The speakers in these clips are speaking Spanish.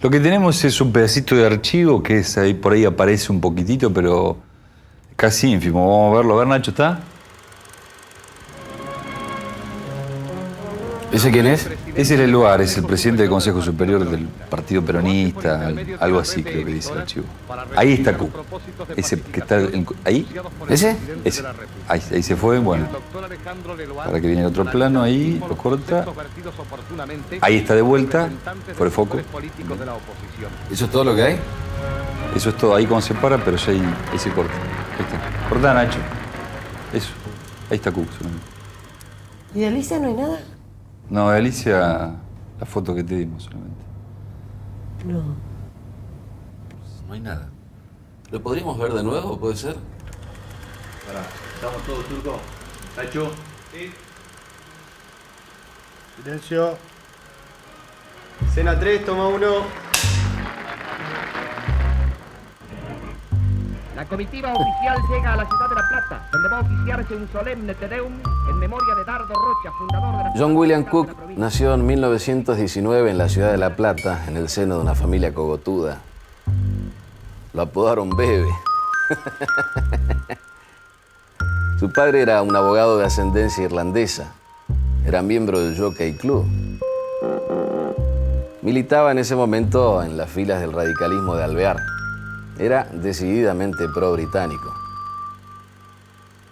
Lo que tenemos es un pedacito de archivo que es ahí, por ahí aparece un poquitito, pero casi ínfimo. Vamos a verlo. A ver, Nacho, ¿está? ¿Ese quién es? Ese es el lugar, es el presidente del Consejo Superior del Partido Peronista, algo así creo que dice el archivo. Ahí está Q. Ese que está ahí. ¿Ese? Ese. Ahí se fue, bueno. Para que viene el otro plano, ahí lo corta. Ahí está de vuelta, por el foco. ¿Eso es todo lo que hay? Eso es todo, ahí como se para, pero ya ahí se corta. Ahí está. Corta, Nacho. Eso. Ahí está Q. ¿Y de Alicia no hay nada? No, de Alicia, la foto que te dimos solamente. No. No hay nada. ¿Lo podríamos ver de nuevo, puede ser? Pará, ¿estamos todos, Turco? ¿Nacho? Sí. Silencio. Escena 3, toma 1. La comitiva oficial llega a la ciudad de La Plata, donde va a oficiarse un solemne Te Deum en memoria de Dardo Rocha, fundador de la... John William Cook nació en 1919 en la ciudad de La Plata, en el seno de una familia cogotuda. Lo apodaron Bebe. Su padre era un abogado de ascendencia irlandesa. Era miembro del Jockey Club. Militaba en ese momento en las filas del radicalismo de Alvear. Era decididamente pro-británico.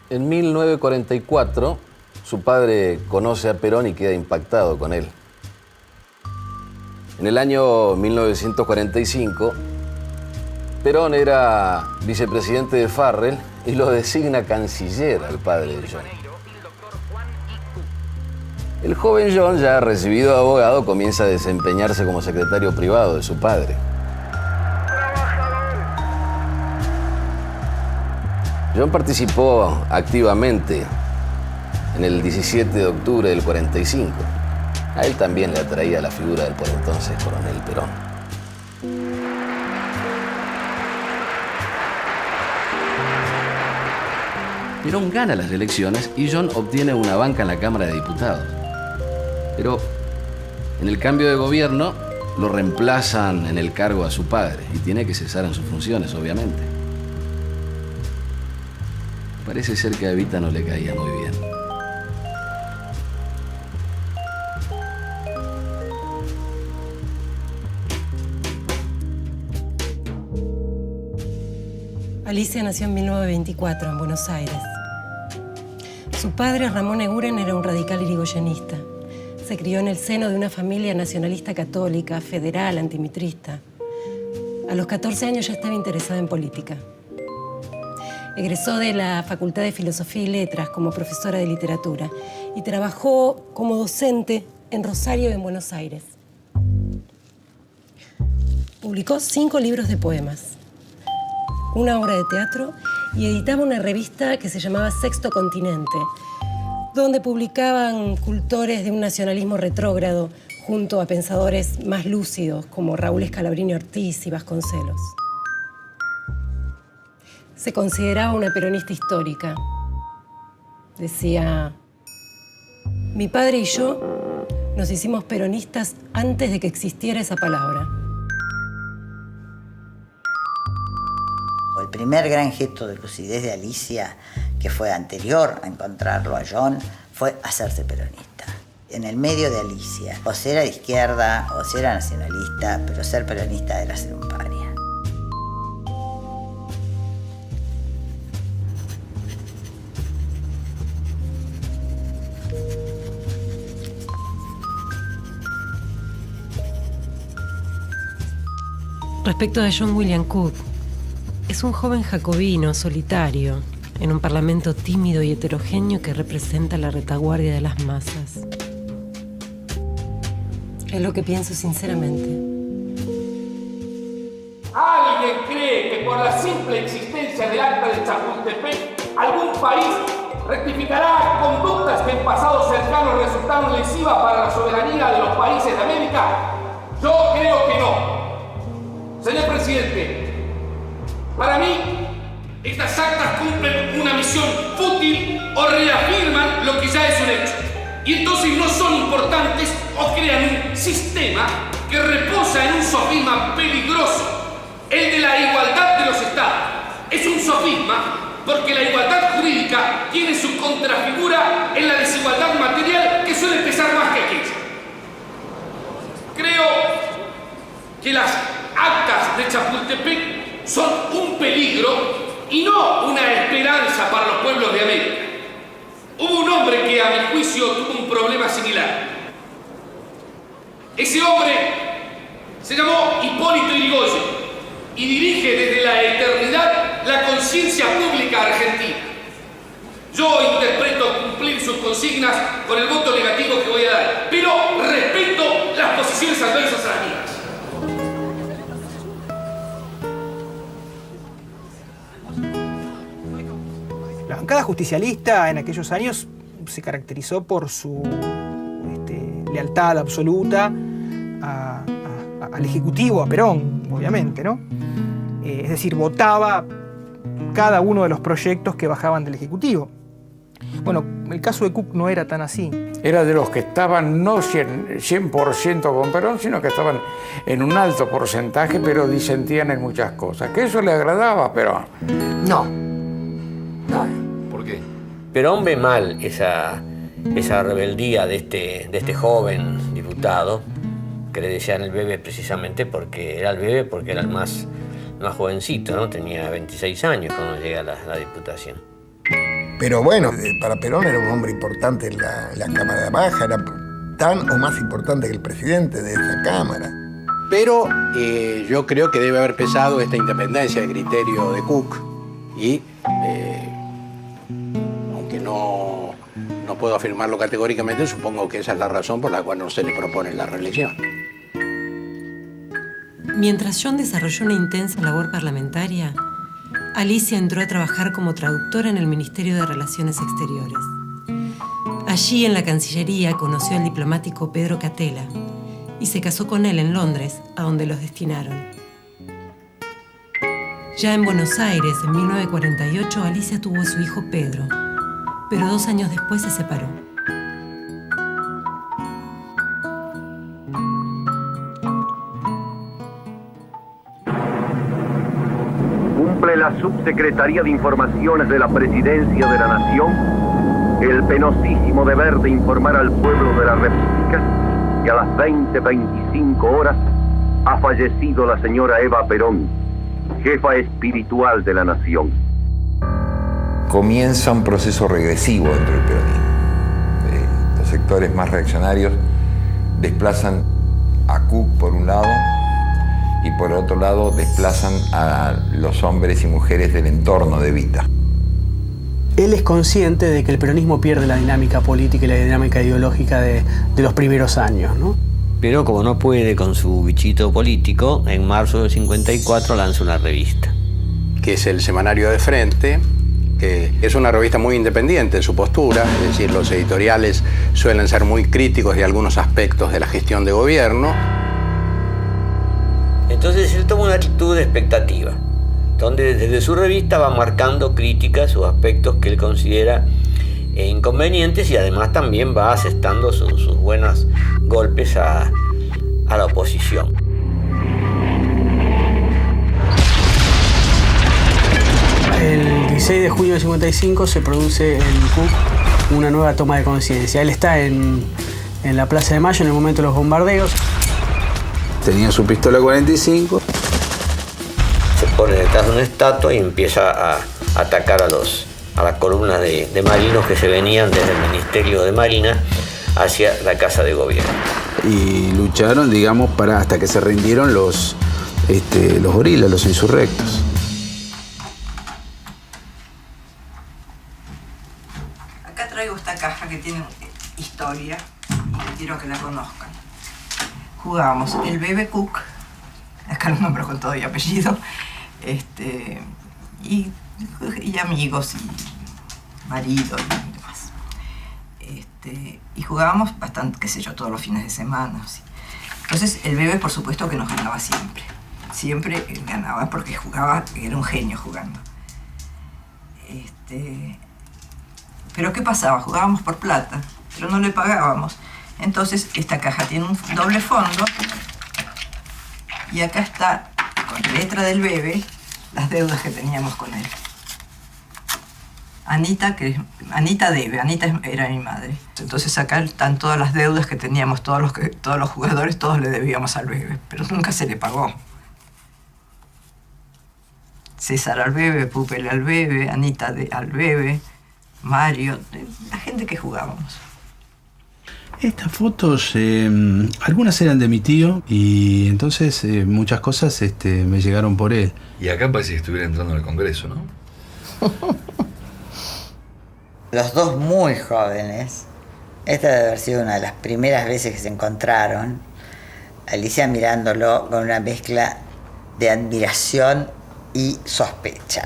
En 1944, su padre conoce a Perón y queda impactado con él. En el año 1945, Perón era vicepresidente de Farrell y lo designa canciller al padre de John. El joven John, ya recibido de abogado, comienza a desempeñarse como secretario privado de su padre. John participó activamente en el 17 de octubre del 45. A él también le atraía la figura del por entonces coronel Perón. Perón gana las elecciones y John obtiene una banca en la Cámara de Diputados. Pero en el cambio de gobierno lo reemplazan en el cargo a su padre y tiene que cesar en sus funciones, obviamente. Parece ser que a Evita no le caía muy bien. Alicia nació en 1924 en Buenos Aires. Su padre, Ramón Eguren, era un radical irigoyenista. Se crió en el seno de una familia nacionalista católica, federal, antimitrista. A los 14 años ya estaba interesada en política. Egresó de la Facultad de Filosofía y Letras como profesora de literatura y trabajó como docente en Rosario y en Buenos Aires. Publicó 5 libros de poemas, una obra de teatro y editaba una revista que se llamaba Sexto Continente, donde publicaban cultores de un nacionalismo retrógrado junto a pensadores más lúcidos como Raúl Scalabrini Ortiz y Vasconcelos. Se consideraba una peronista histórica. Decía, mi padre y yo nos hicimos peronistas antes de que existiera esa palabra. El primer gran gesto de lucidez de Alicia, que fue anterior a encontrarlo a John, fue hacerse peronista. En el medio de Alicia, o si era de izquierda, o si era nacionalista, pero ser peronista era ser un paria. Respecto de John William Cook, es un joven jacobino, solitario, en un parlamento tímido y heterogéneo que representa la retaguardia de las masas. Es lo que pienso sinceramente. ¿Alguien cree que por la simple existencia del acta de Chapultepec algún país rectificará conductas que en pasado cercano resultaron lesivas para la soberanía de los países de América? Yo creo que no. Señor presidente, para mí, estas actas cumplen una misión fútil o reafirman lo que ya es un hecho. Y entonces no son importantes o crean un sistema que reposa en un sofisma peligroso, el de la igualdad de los estados. Es un sofisma porque la igualdad jurídica tiene su contrafigura en la desigualdad material, que suele pesar más que aquella. Creo que las actas de Chapultepec son un peligro y no una esperanza para los pueblos de América. Hubo un hombre que, a mi juicio, tuvo un problema similar. Ese hombre se llamó Hipólito Yrigoyen y dirige desde la eternidad la conciencia pública argentina. Yo interpreto cumplir sus consignas con el voto negativo que voy a dar, pero respeto las posiciones adversas a las mías. La bancada justicialista en aquellos años se caracterizó por su lealtad absoluta al Ejecutivo, a Perón, obviamente, ¿no? Es decir, votaba cada uno de los proyectos que bajaban del Ejecutivo. Bueno, el caso de Cook no era tan así. Era de los que estaban no 100% con Perón, sino que estaban en un alto porcentaje, pero disentían en muchas cosas. Que eso le agradaba a Perón. No. ¿Por qué? Perón ve mal esa rebeldía de este joven diputado, que le decían el bebé precisamente porque era el bebé, porque era el más jovencito, ¿no? Tenía 26 años cuando llega a la diputación. Pero bueno, para Perón era un hombre importante en la Cámara Baja, era tan o más importante que el presidente de esa Cámara. Pero yo creo que debe haber pesado esta independencia de criterio de Cook y, aunque no puedo afirmarlo categóricamente, supongo que esa es la razón por la cual no se le propone la reelección. Mientras John desarrolló una intensa labor parlamentaria, Alicia entró a trabajar como traductora en el Ministerio de Relaciones Exteriores. Allí, en la Cancillería, conoció al diplomático Pedro Catella y se casó con él en Londres, a donde los destinaron. Ya en Buenos Aires, en 1948, Alicia tuvo a su hijo Pedro, pero 2 años después se separó. Cumple la Subsecretaría de Informaciones de la Presidencia de la Nación el penosísimo deber de informar al pueblo de la República que a las 20:25 horas ha fallecido la señora Eva Perón, jefa espiritual de la nación. Comienza un proceso regresivo dentro del peronismo. Los sectores más reaccionarios desplazan a Cook por un lado y por otro lado desplazan a los hombres y mujeres del entorno de Evita. Él es consciente de que el peronismo pierde la dinámica política y la dinámica ideológica de los primeros años, ¿no? Pero como no puede con su bichito político, en marzo del 54 lanza una revista. Que es el Semanario de Frente, que es una revista muy independiente en su postura, es decir, los editoriales suelen ser muy críticos de algunos aspectos de la gestión de gobierno. Entonces él toma una actitud de expectativa, donde desde su revista va marcando críticas o aspectos que él considera inconvenientes y además también va asestando sus buenos golpes a la oposición. El 16 de junio del 55 se produce en Cook una nueva toma de conciencia. Él está en la Plaza de Mayo en el momento de los bombardeos. Tenía su pistola 45. Se pone detrás de una estatua y empieza a atacar a las columnas de marinos que se venían desde el Ministerio de Marina hacia la Casa de Gobierno. Y lucharon, digamos, hasta que se rindieron los gorilas, los insurrectos. Acá traigo esta caja que tiene historia y quiero que la conozcan. Jugábamos el bebé Cook, acá los nombres con todo y apellido, y amigos y marido y demás. Y jugábamos bastante, qué sé yo, todos los fines de semana. ¿Sí? Entonces el bebé, por supuesto, que nos ganaba siempre. Siempre él ganaba porque jugaba, era un genio jugando. Pero ¿qué pasaba? Jugábamos por plata, pero no le pagábamos. Entonces esta caja tiene un doble fondo Y acá está, con letra del bebé, las deudas que teníamos con él. Anita debe, Anita era mi madre. Entonces acá están todas las deudas que teníamos, todos los jugadores, todos le debíamos al bebé, pero nunca se le pagó. César al bebé, Pupel al bebé, Anita al bebé, Mario, la gente que jugábamos. Estas fotos, algunas eran de mi tío y entonces muchas cosas me llegaron por él. Y acá parece que estuviera entrando al Congreso, ¿no? Los dos muy jóvenes. Esta debe haber sido una de las primeras veces que se encontraron. Alicia mirándolo con una mezcla de admiración y sospecha.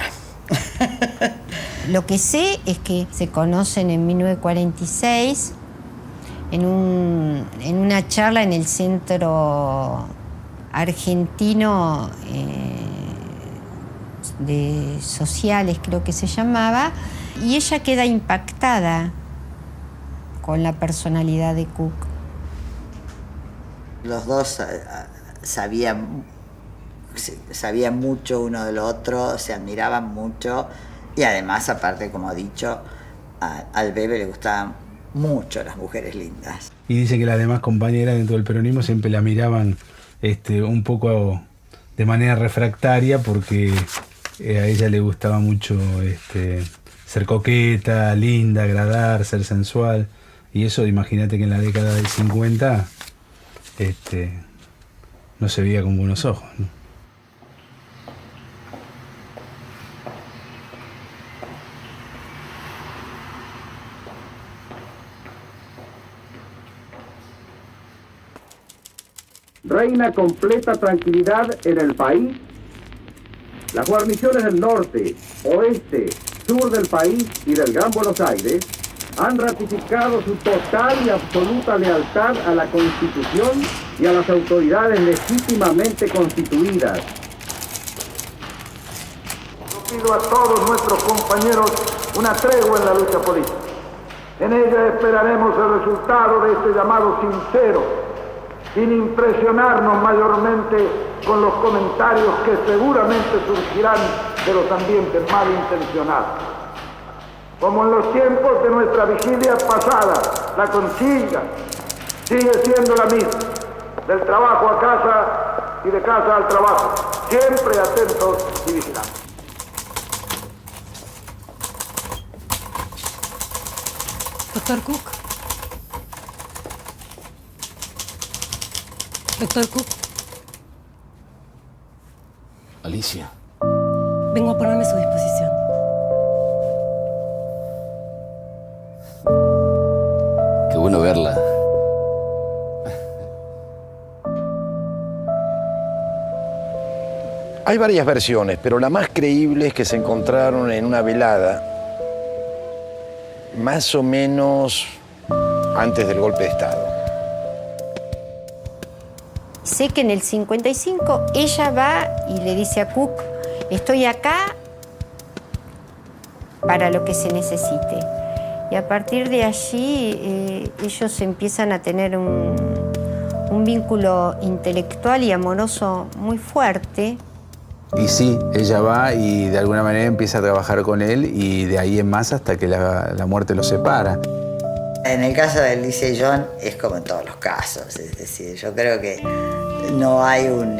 Lo que sé es que se conocen en 1946 en una charla en el Centro Argentino de Sociales, creo que se llamaba, y ella queda impactada con la personalidad de Cook. Los dos sabían mucho uno del otro, se admiraban mucho y además, aparte, como he dicho, al bebé le gustaban mucho las mujeres lindas. Y dice que las demás compañeras dentro del peronismo siempre la miraban un poco de manera refractaria porque a ella le gustaba mucho ser coqueta, linda, agradar, ser sensual. Y eso, imagínate que en la década del 50 no se veía con buenos ojos, ¿no? Reina completa tranquilidad en el país. Las guarniciones del norte, oeste, sur del país y del Gran Buenos Aires han ratificado su total y absoluta lealtad a la Constitución y a las autoridades legítimamente constituidas. Yo pido a todos nuestros compañeros una tregua en la lucha política. En ella esperaremos el resultado de este llamado sincero, sin impresionarnos mayormente con los comentarios que seguramente surgirán de los ambientes malintencionados. Como en los tiempos de nuestra vigilia pasada, la consigna sigue siendo la misma, del trabajo a casa y de casa al trabajo, siempre atentos y vigilantes. Doctor Cook. Doctor Cook. Alicia. Vengo a ponerme a su disposición. Qué bueno verla. Hay varias versiones, pero la más creíble es que se encontraron en una velada, más o menos antes del golpe de Estado. Sé que en el 55 ella va y le dice a Cook, estoy acá para lo que se necesite. Y a partir de allí ellos empiezan a tener un vínculo intelectual y amoroso muy fuerte. Y sí, ella va y de alguna manera empieza a trabajar con él y de ahí en más hasta que la muerte los separa. En el caso de Alicia y John es como en todos los casos, es decir, yo creo que no hay un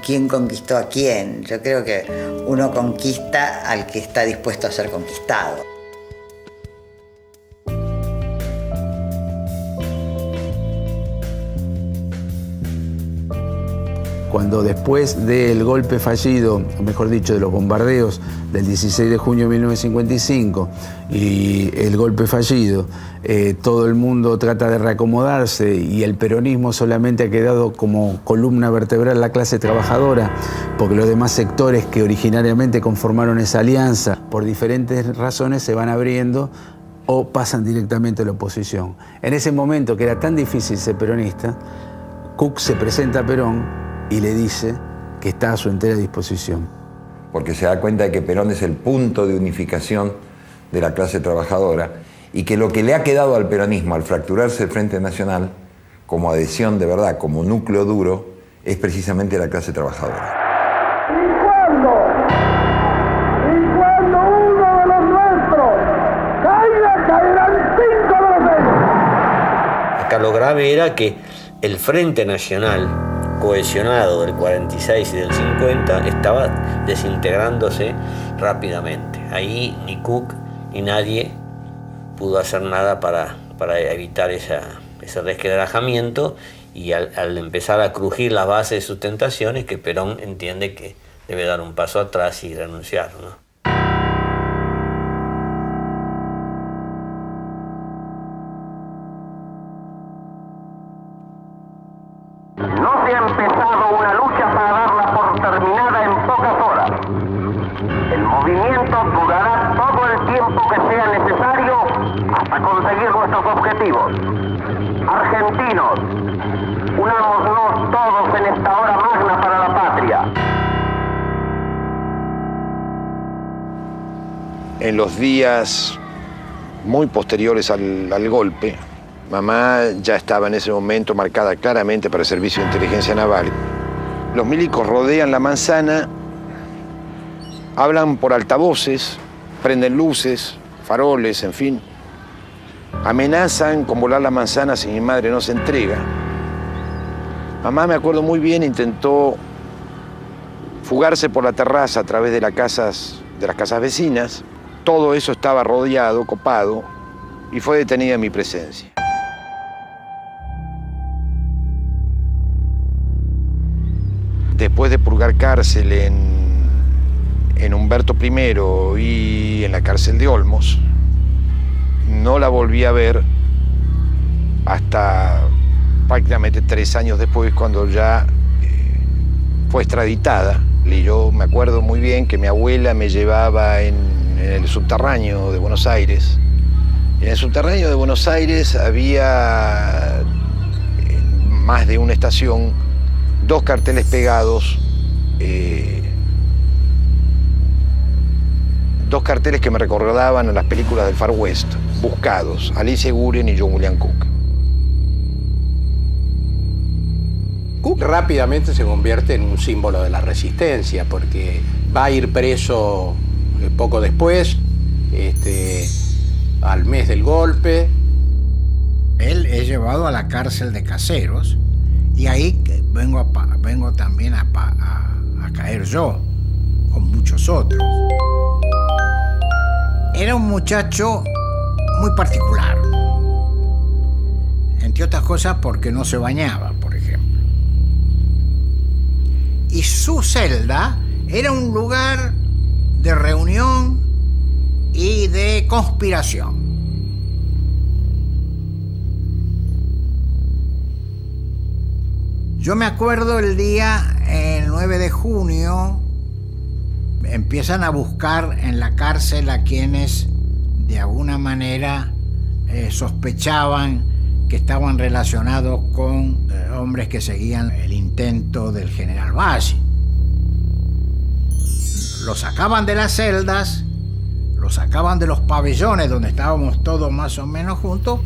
quién conquistó a quién. Yo creo que uno conquista al que está dispuesto a ser conquistado. Cuando después del golpe fallido, mejor dicho, de los bombardeos del 16 de junio de 1955 y el golpe fallido, todo el mundo trata de reacomodarse y el peronismo solamente ha quedado como columna vertebral la clase trabajadora, porque los demás sectores que originariamente conformaron esa alianza, por diferentes razones se van abriendo o pasan directamente a la oposición. En ese momento, que era tan difícil ser peronista, Cook se presenta a Perón y le dice que está a su entera disposición. Porque se da cuenta de que Perón es el punto de unificación de la clase trabajadora y que lo que le ha quedado al peronismo al fracturarse el Frente Nacional, como adhesión de verdad, como núcleo duro, es precisamente la clase trabajadora. Y cuando uno de los nuestros caiga, caerán 5 de los de ellos. Acá lo grave era que el Frente Nacional cohesionado del 46 y del 50 estaba desintegrándose rápidamente. Ahí ni Cook ni nadie pudo hacer nada para evitar ese resquebrajamiento, y al empezar a crujir las bases de sus tentaciones, que Perón entiende que debe dar un paso atrás y renunciar, ¿no? No se ha empezado una lucha para darla por terminada en pocas horas. El movimiento durará todo el tiempo que sea necesario hasta conseguir nuestros objetivos. Argentinos, unámonos todos en esta hora magna para la patria. En los días muy posteriores al golpe, mamá ya estaba en ese momento marcada claramente para el Servicio de Inteligencia Naval. Los milicos rodean la manzana, hablan por altavoces, prenden luces, faroles, en fin. Amenazan con volar la manzana si mi madre no se entrega. Mamá, me acuerdo muy bien, intentó fugarse por la terraza a través de las casas vecinas. Todo eso estaba rodeado, copado, y fue detenida en mi presencia. Después de purgar cárcel en Humberto I y en la cárcel de Olmos, no la volví a ver hasta prácticamente 3 años después, cuando ya fue extraditada. Y yo me acuerdo muy bien que mi abuela me llevaba en el subterráneo de Buenos Aires. En el subterráneo de Buenos Aires había, en más de una estación, 2 carteles pegados, 2 carteles que me recordaban a las películas del Far West, Buscados, Alicia Guren y John William Cook. Cook rápidamente se convierte en un símbolo de la resistencia, porque va a ir preso poco después, al mes del golpe. Él es llevado a la cárcel de Caseros, y ahí vengo también a caer yo, con muchos otros. Era un muchacho muy particular, entre otras cosas porque no se bañaba, por ejemplo. Y su celda era un lugar de reunión y de conspiración. Yo me acuerdo el día, el 9 de junio, empiezan a buscar en la cárcel a quienes de alguna manera sospechaban que estaban relacionados con hombres que seguían el intento del general Valle. Los sacaban de las celdas, los sacaban de los pabellones donde estábamos todos más o menos juntos,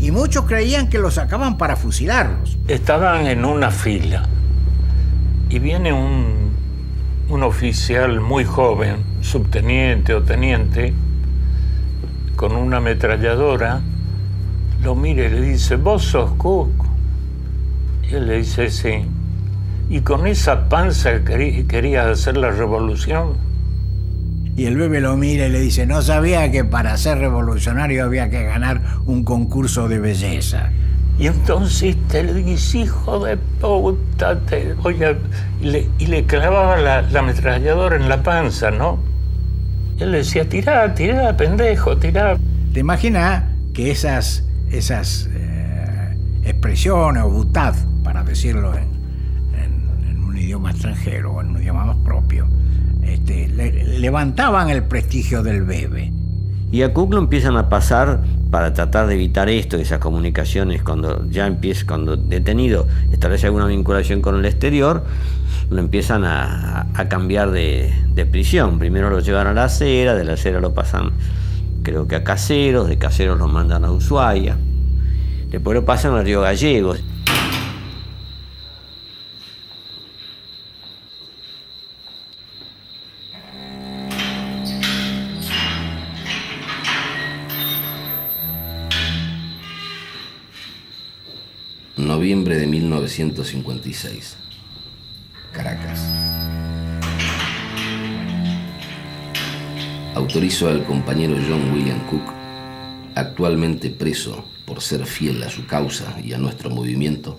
y muchos creían que los sacaban para fusilarlos. Estaban en una fila y viene un oficial muy joven, subteniente o teniente, con una ametralladora, lo mira y le dice: ¿vos sos Cook? Y él le dice: sí. ¿Y con esa panza querías hacer la revolución? Y el bebé lo mira y le dice: no sabía que para ser revolucionario había que ganar un concurso de belleza. Y entonces te le dice: hijo de puta, oye, y le clavaba la ametralladora en la panza, ¿no? Y él le decía: tirá, pendejo, tirá. ¿Te imaginas que esas expresiones, o butad, para decirlo en un idioma extranjero o en un idioma más propio, levantaban el prestigio del bebé? Y a Cook lo empiezan a pasar para tratar de evitar esto, esas comunicaciones, cuando detenido establece alguna vinculación con el exterior, lo empiezan a cambiar de prisión. Primero lo llevan a La Acera, de La Acera lo pasan, creo que a Caseros, de Caseros lo mandan a Ushuaia, después lo pasan a Río Gallegos. noviembre de 1956. Caracas. Autorizo al compañero John William Cook, actualmente preso por ser fiel a su causa y a nuestro movimiento,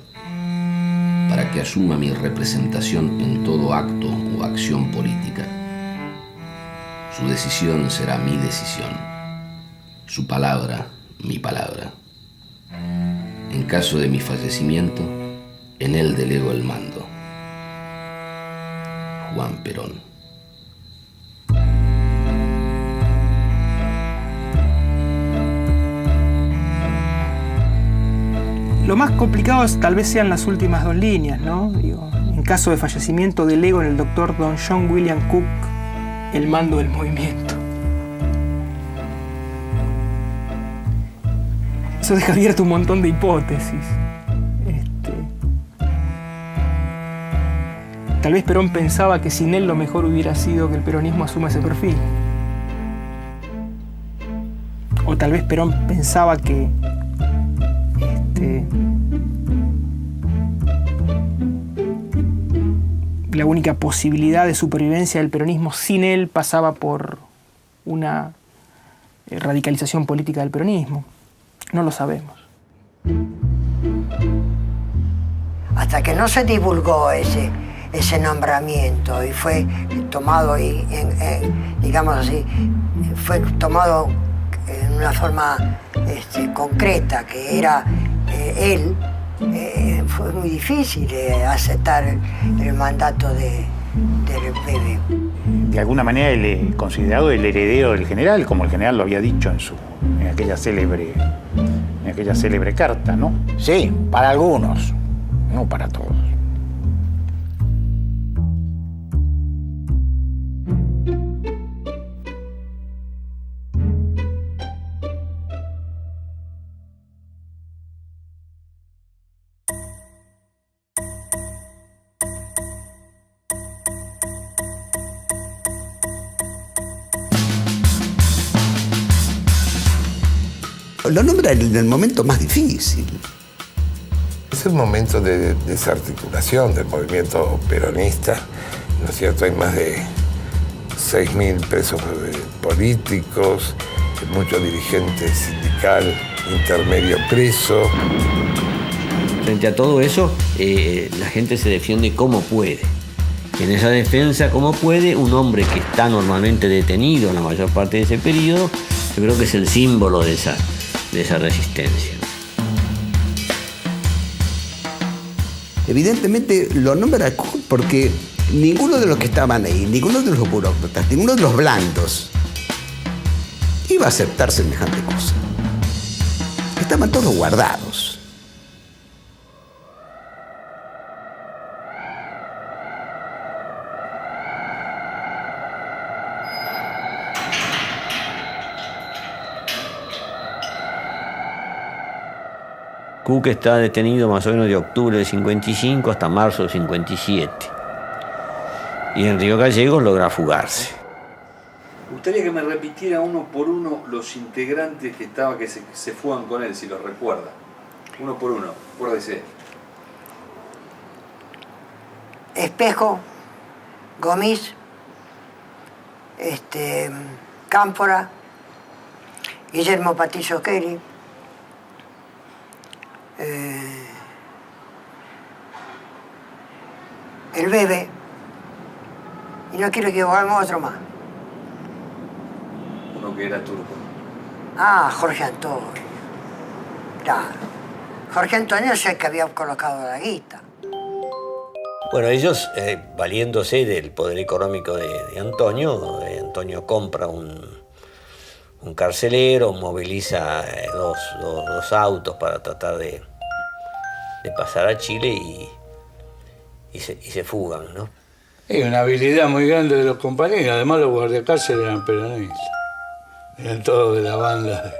para que asuma mi representación en todo acto o acción política. Su decisión será mi decisión, su palabra, mi palabra. En caso de mi fallecimiento, en él delego el mando. Juan Perón. Lo más complicado tal vez sean las últimas dos líneas, ¿no? Digo, en caso de fallecimiento delego en el doctor Don John William Cook el mando del movimiento. Eso deja abierto un montón de hipótesis. Tal vez Perón pensaba que sin él lo mejor hubiera sido que el peronismo asuma ese perfil. O tal vez Perón pensaba que la única posibilidad de supervivencia del peronismo sin él pasaba por una radicalización política del peronismo. No lo sabemos. Hasta que no se divulgó ese nombramiento y fue tomado, digamos así, fue tomado en una forma concreta, que era él, fue muy difícil aceptar el mandato del Bebe. De alguna manera él es considerado el heredero del general, como el general lo había dicho en aquella célebre carta, ¿no? Sí, para algunos, no para todos. Lo nombra en el momento más difícil. Es el momento de desarticulación del movimiento peronista, ¿no es cierto? Hay más de 6.000 presos políticos, muchos dirigentes sindical intermedio preso. Frente a todo eso, la gente se defiende como puede. En esa defensa, como puede, un hombre que está normalmente detenido en la mayor parte de ese periodo, yo creo que es el símbolo de esa resistencia. Evidentemente lo nombra porque ninguno de los que estaban ahí, ninguno de los burócratas, ninguno de los blandos iba a aceptar semejante cosa. Estaban todos guardados. Cook está detenido más o menos de octubre del 55 hasta marzo del 57. Y en Río Gallegos logra fugarse. Me gustaría que me repitiera uno por uno los integrantes que se fugan con él, si los recuerda. Uno por uno, acuérdese. Espejo, Gomis, Cámpora, Guillermo Patillo Kelly, el Bebe, y no quiero equivocarme, otro más. Uno que era turco. Ah, Jorge Antonio. Claro. Jorge Antonio es el que había colocado la guita. Bueno, ellos, valiéndose del poder económico de Antonio, Antonio compra un carcelero, moviliza dos autos para tratar de pasar a Chile y se fugan, ¿no? Es una habilidad muy grande de los compañeros. Además, los guardiacárceles eran peronistas. Eran todos de la banda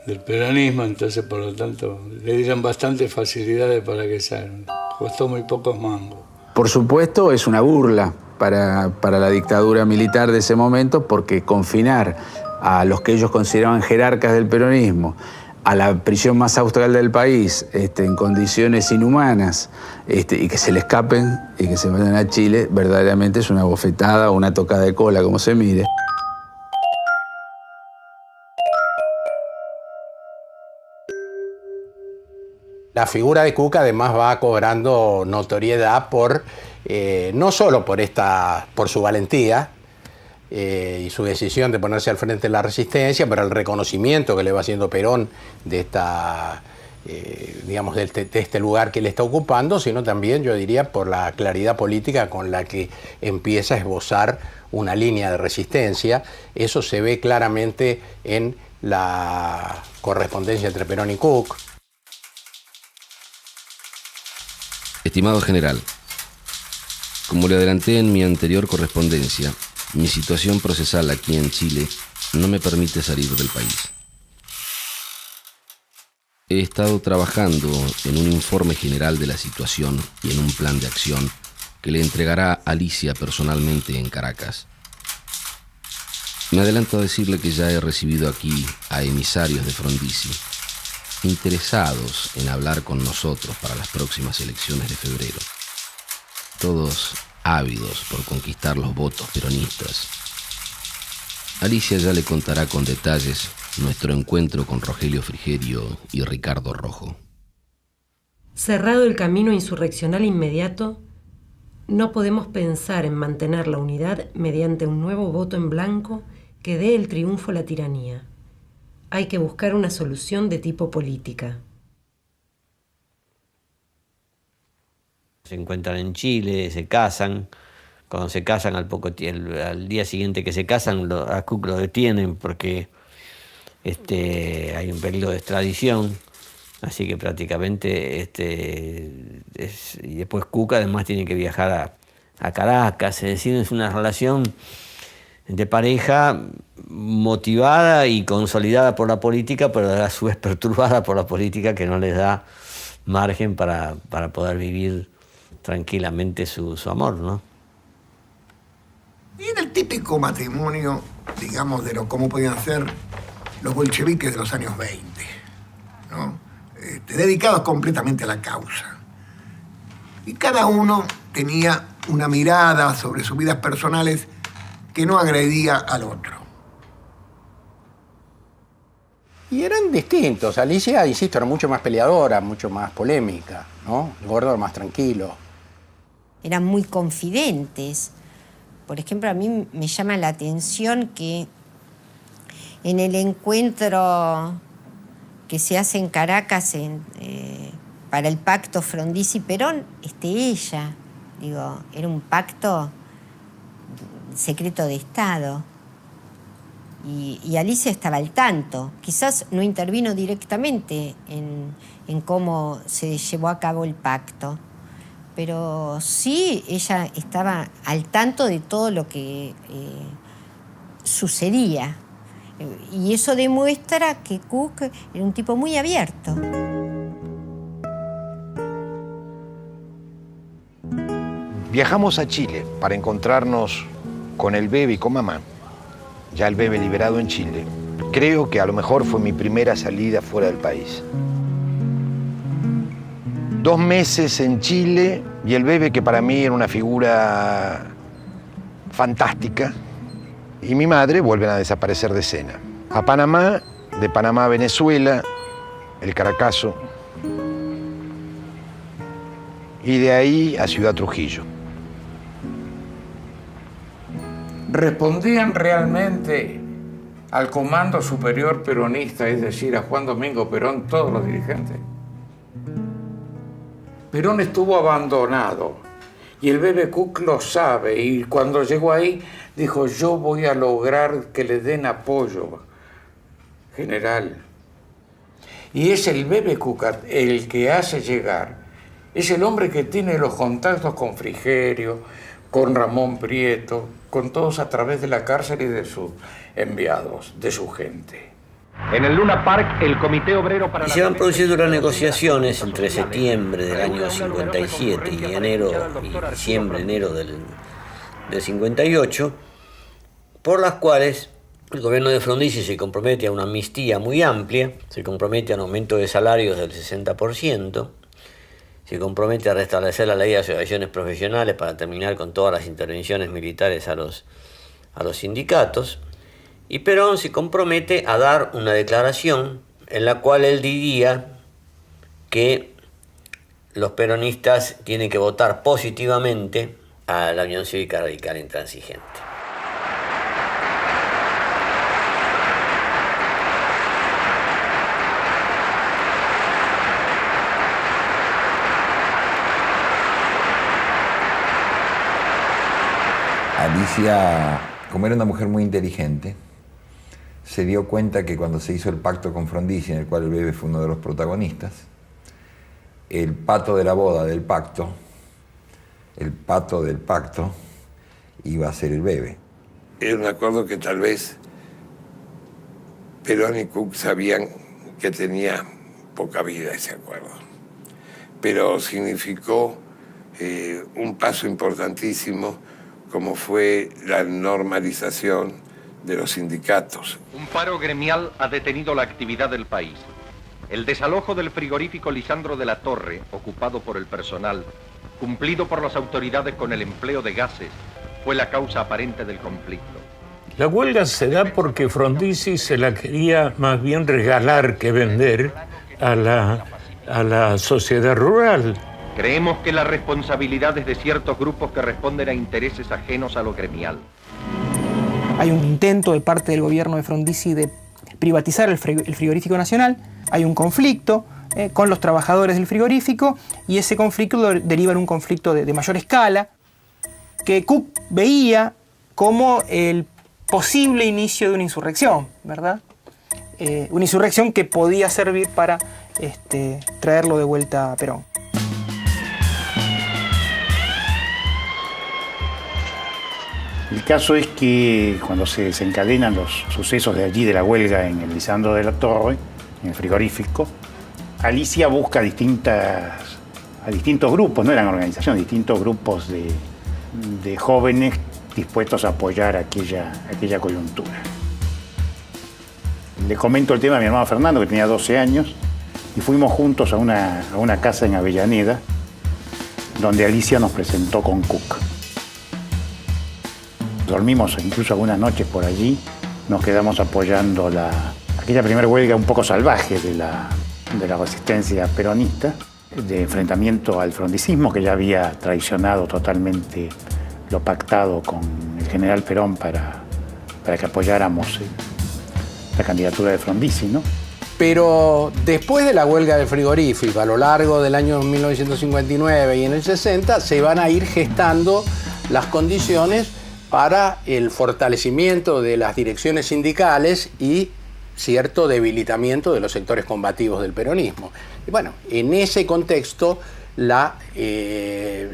del peronismo, entonces, por lo tanto, le dieron bastantes facilidades para que salgan. Costó muy pocos mangos. Por supuesto, es una burla para la dictadura militar de ese momento, porque confinar a los que ellos consideraban jerarcas del peronismo a la prisión más austral del país en condiciones inhumanas y que se le escapen y que se vayan a Chile, verdaderamente es una bofetada o una tocada de cola, como se mire. La figura de Cook además va cobrando notoriedad no solo por su valentía y su decisión de ponerse al frente de la resistencia, pero el reconocimiento que le va haciendo Perón de este lugar que él está ocupando, sino también, yo diría, por la claridad política con la que empieza a esbozar una línea de resistencia. Eso se ve claramente en la correspondencia entre Perón y Cook. Estimado general, como le adelanté en mi anterior correspondencia, mi situación procesal aquí en Chile no me permite salir del país. He estado trabajando en un informe general de la situación y en un plan de acción que le entregará Alicia personalmente en Caracas. Me adelanto a decirle que ya he recibido aquí a emisarios de Frondizi, interesados en hablar con nosotros para las próximas elecciones de febrero. Todos ávidos por conquistar los votos peronistas. Alicia ya le contará con detalles nuestro encuentro con Rogelio Frigerio y Ricardo Rojo. Cerrado el camino insurreccional inmediato, no podemos pensar en mantener la unidad mediante un nuevo voto en blanco que dé el triunfo a la tiranía. Hay que buscar una solución de tipo política. Se encuentran en Chile, se casan. Cuando se casan, al día siguiente que se casan, a Cook lo detienen porque hay un peligro de extradición. Así que prácticamente y después Cook además tiene que viajar a Caracas. Es decir, es una relación de pareja motivada y consolidada por la política, pero a su vez perturbada por la política, que no les da margen para poder vivir tranquilamente su amor, ¿no? Y era el típico matrimonio, digamos, de cómo podían ser los bolcheviques de los años 20, ¿no? Dedicados completamente a la causa. Y cada uno tenía una mirada sobre sus vidas personales que no agredía al otro. Y eran distintos. Alicia, insisto, era mucho más peleadora, mucho más polémica, ¿no? El gordo era más tranquilo. Eran muy confidentes. Por ejemplo, a mí me llama la atención que en el encuentro que se hace en Caracas para el pacto Frondizi-Perón, ella, era un pacto secreto de Estado. Y Alicia estaba al tanto. Quizás no intervino directamente en cómo se llevó a cabo el pacto, pero sí ella estaba al tanto de todo lo que sucedía. Y eso demuestra que Cook era un tipo muy abierto. Viajamos a Chile para encontrarnos con el bebé y con mamá. Ya el bebé liberado en Chile. Creo que a lo mejor fue mi primera salida fuera del país. 2 meses en Chile y el bebé, que para mí era una figura fantástica, y mi madre vuelven a desaparecer de escena. A Panamá, de Panamá a Venezuela, el Caracazo, y de ahí a Ciudad Trujillo. ¿Respondían realmente al Comando Superior Peronista, es decir, a Juan Domingo Perón, todos los dirigentes? Perón estuvo abandonado y el bebé Cook lo sabe, y cuando llegó ahí dijo: yo voy a lograr que le den apoyo, general. Y es el bebé Cook el que hace llegar, es el hombre que tiene los contactos con Frigerio, con Ramón Prieto, con todos a través de la cárcel y de sus enviados, de su gente. En el Luna Park, el Comité Obrero para y se van produciendo las negociaciones entre septiembre del año 57 y diciembre, enero del 58, por las cuales El gobierno de Frondizi se compromete a una amnistía muy amplia, se compromete a un aumento de salarios del 60%, se compromete a restablecer la ley de asociaciones profesionales para terminar con todas las intervenciones militares a los sindicatos, y Perón se compromete a dar una declaración en la cual él diría que los peronistas tienen que votar positivamente a la Unión Cívica Radical Intransigente. Alicia, como era una mujer muy inteligente, se dio cuenta que cuando se hizo el pacto con Frondizi, en el cual el Bebe fue uno de los protagonistas, el pato de la boda del pacto, el pato del pacto, iba a ser el Bebe. Era un acuerdo que tal vez Perón y Cook sabían que tenía poca vida ese acuerdo, pero significó un paso importantísimo como fue la normalización de los sindicatos. Un paro gremial ha detenido la actividad del país. El desalojo del frigorífico Lisandro de la Torre, ocupado por el personal, cumplido por las autoridades con el empleo de gases, fue la causa aparente del conflicto. La huelga se da porque Frondizi se la quería más bien regalar que vender a la sociedad rural. Creemos que la responsabilidad es de ciertos grupos que responden a intereses ajenos a lo gremial. Hay un intento de parte del gobierno de Frondizi de privatizar el frigorífico nacional. Hay un conflicto con los trabajadores del frigorífico y ese conflicto deriva en un conflicto de mayor escala que Cook veía como el posible inicio de una insurrección, ¿verdad? Una insurrección que podía servir para traerlo de vuelta a Perón. El caso es que cuando se desencadenan los sucesos de allí, de la huelga en el Lisandro de la Torre, en el frigorífico, Alicia busca a distintos grupos, no eran organizaciones, distintos grupos de jóvenes dispuestos a apoyar aquella coyuntura. Le comento el tema a mi hermano Fernando, que tenía 12 años, y fuimos juntos a una casa en Avellaneda, donde Alicia nos presentó con Cook. Dormimos incluso algunas noches por allí, nos quedamos apoyando aquella primera huelga un poco salvaje de la resistencia peronista, de enfrentamiento al frondicismo, que ya había traicionado totalmente lo pactado con el general Perón para que apoyáramos la candidatura de Frondizi, ¿no? Pero después de la huelga del frigorífico, a lo largo del año 1959 y en el 60, se van a ir gestando las condiciones para el fortalecimiento de las direcciones sindicales y cierto debilitamiento de los sectores combativos del peronismo. Y bueno, en ese contexto,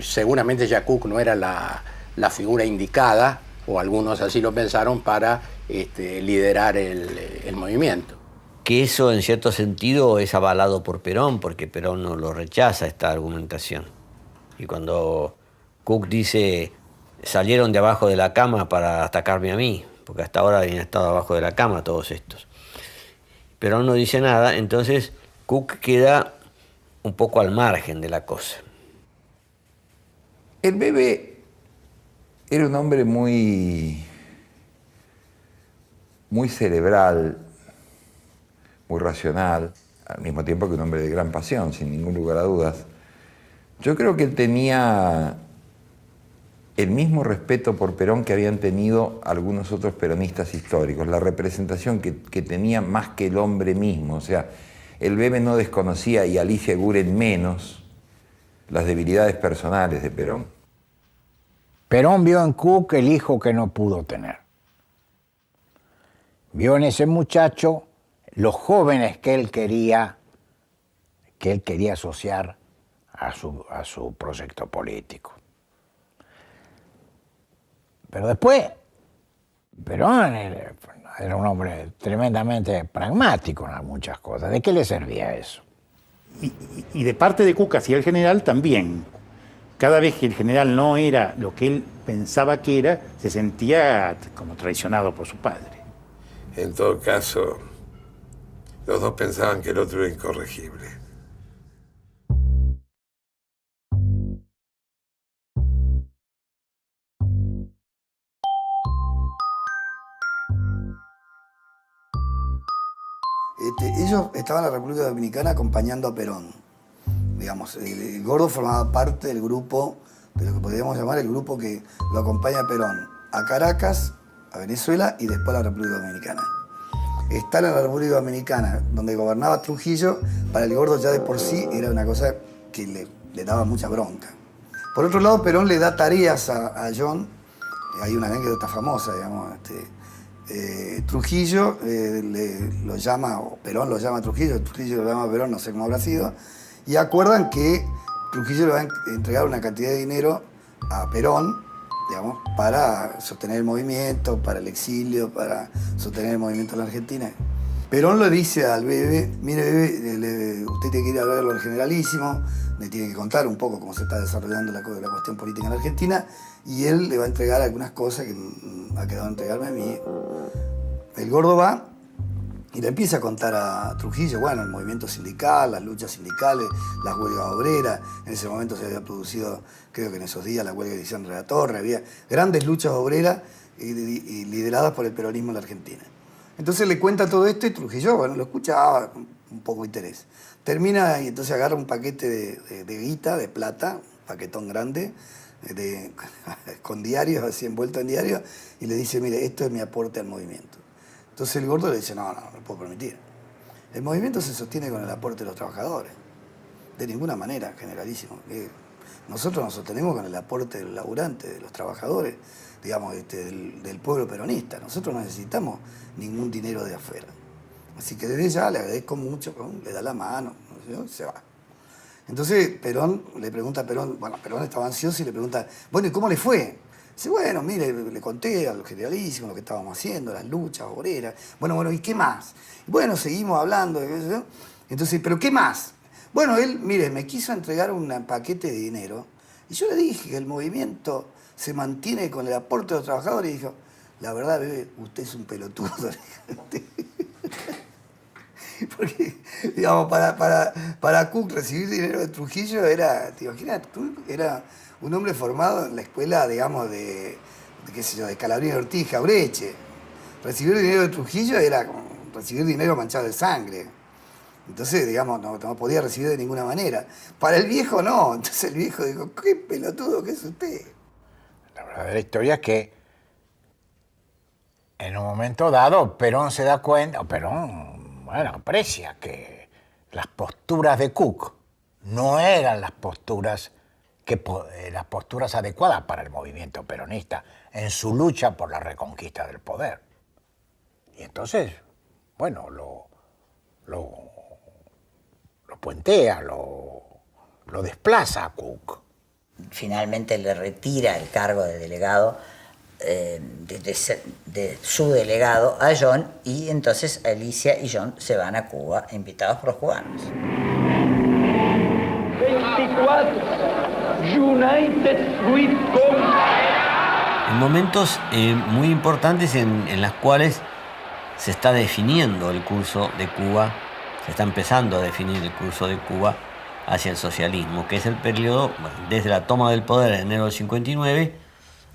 seguramente ya Cook no era la figura indicada, o algunos así lo pensaron, para liderar el movimiento. Que eso en cierto sentido es avalado por Perón, porque Perón no lo rechaza esta argumentación. Y cuando Cook dice, salieron de abajo de la cama para atacarme a mí, porque hasta ahora habían estado abajo de la cama todos estos. Perón no dice nada, entonces Cook queda un poco al margen de la cosa. El Bebe era un hombre muy cerebral, muy racional, al mismo tiempo que un hombre de gran pasión, sin ningún lugar a dudas. Yo creo que él tenía el mismo respeto por Perón que habían tenido algunos otros peronistas históricos, la representación que tenía más que el hombre mismo. O sea, el Bebe no desconocía, y Alicia Eguren menos, las debilidades personales de Perón. Perón vio en Cook el hijo que no pudo tener. Vio en ese muchacho los jóvenes que él quería asociar a su proyecto político. Pero después, Perón era un hombre tremendamente pragmático en muchas cosas. ¿De qué le servía eso? Y de parte de Cook hacia el general también. Cada vez que el general no era lo que él pensaba que era, se sentía como traicionado por su padre. En todo caso, los dos pensaban que el otro era incorregible. Ellos estaban en la República Dominicana acompañando a Perón. Digamos, el Gordo formaba parte del grupo, de lo que podríamos llamar el grupo que lo acompaña a Perón a Caracas, a Venezuela y después a la República Dominicana. Estar en la República Dominicana, donde gobernaba Trujillo, para el Gordo ya de por sí era una cosa que le daba mucha bronca. Por otro lado, Perón le da tareas a John. Hay una anécdota famosa, digamos. Trujillo lo llama, o Perón lo llama a Trujillo lo llama a Perón, no sé cómo habrá sido, y acuerdan que Trujillo le va a entregar una cantidad de dinero a Perón, digamos, para sostener el movimiento, para el exilio, para sostener el movimiento en la Argentina. Perón le dice al Bebe, mire Bebe, usted tiene que ir a verlo al generalísimo, le tiene que contar un poco cómo se está desarrollando la cuestión política en la Argentina, y él le va a entregar algunas cosas que ha quedado a entregarme a mí. El Gordo va y le empieza a contar a Trujillo, bueno, el movimiento sindical, las luchas sindicales, las huelgas obreras. En ese momento se había producido, creo que en esos días, la huelga de Lisandro de la Torre. Había grandes luchas obreras y lideradas por el peronismo en la Argentina. Entonces le cuenta todo esto y Trujillo, bueno, lo escuchaba con un poco de interés. Termina y entonces agarra un paquete de guita, de plata, un paquetón grande, con diarios, así envuelto en diarios, y le dice, mire, esto es mi aporte al movimiento. Entonces el Gordo le dice, no lo puedo permitir. El movimiento se sostiene con el aporte de los trabajadores. De ninguna manera, generalísimo. Nosotros nos sostenemos con el aporte del laburante, de los trabajadores, digamos, del pueblo peronista. Nosotros no necesitamos ningún dinero de afuera. Así que desde ya le agradezco mucho, le da la mano, ¿no? Se va. Entonces Perón le pregunta a Perón, bueno, Perón estaba ansioso y le pregunta, bueno, ¿y cómo le fue? Dice, bueno, mire, le conté a los generalísimos lo que estábamos haciendo, las luchas obreras. Bueno, ¿y qué más? Y bueno, seguimos hablando. Entonces, ¿pero qué más? Bueno, él, mire, me quiso entregar un paquete de dinero y yo le dije que el movimiento se mantiene con el aporte de los trabajadores y dijo, la verdad, bebé, usted es un pelotudo. Porque, digamos, para Cook recibir dinero de Trujillo era, te imaginas, era un hombre formado en la escuela, digamos, de qué sé yo, de Scalabrini, Ortiz, Jaureche. Recibir dinero de Trujillo era como recibir dinero manchado de sangre. Entonces, digamos, no podía recibir de ninguna manera. Para el viejo no. Entonces el viejo dijo, qué pelotudo que es usted. La verdadera historia es que en un momento dado Perón se da cuenta, bueno, aprecia que las posturas de Cook no eran las posturas adecuadas para el movimiento peronista en su lucha por la reconquista del poder. Y entonces, bueno, lo puentea, lo desplaza a Cook. Finalmente le retira el cargo de delegado, de su delegado a John, y entonces Alicia y John se van a Cuba, invitados por los cubanos. 24, United Fruit Company. En momentos muy importantes en las cuales se está definiendo el curso de Cuba, se está empezando a definir el curso de Cuba hacia el socialismo, que es el periodo, bueno, desde la toma del poder en enero del 59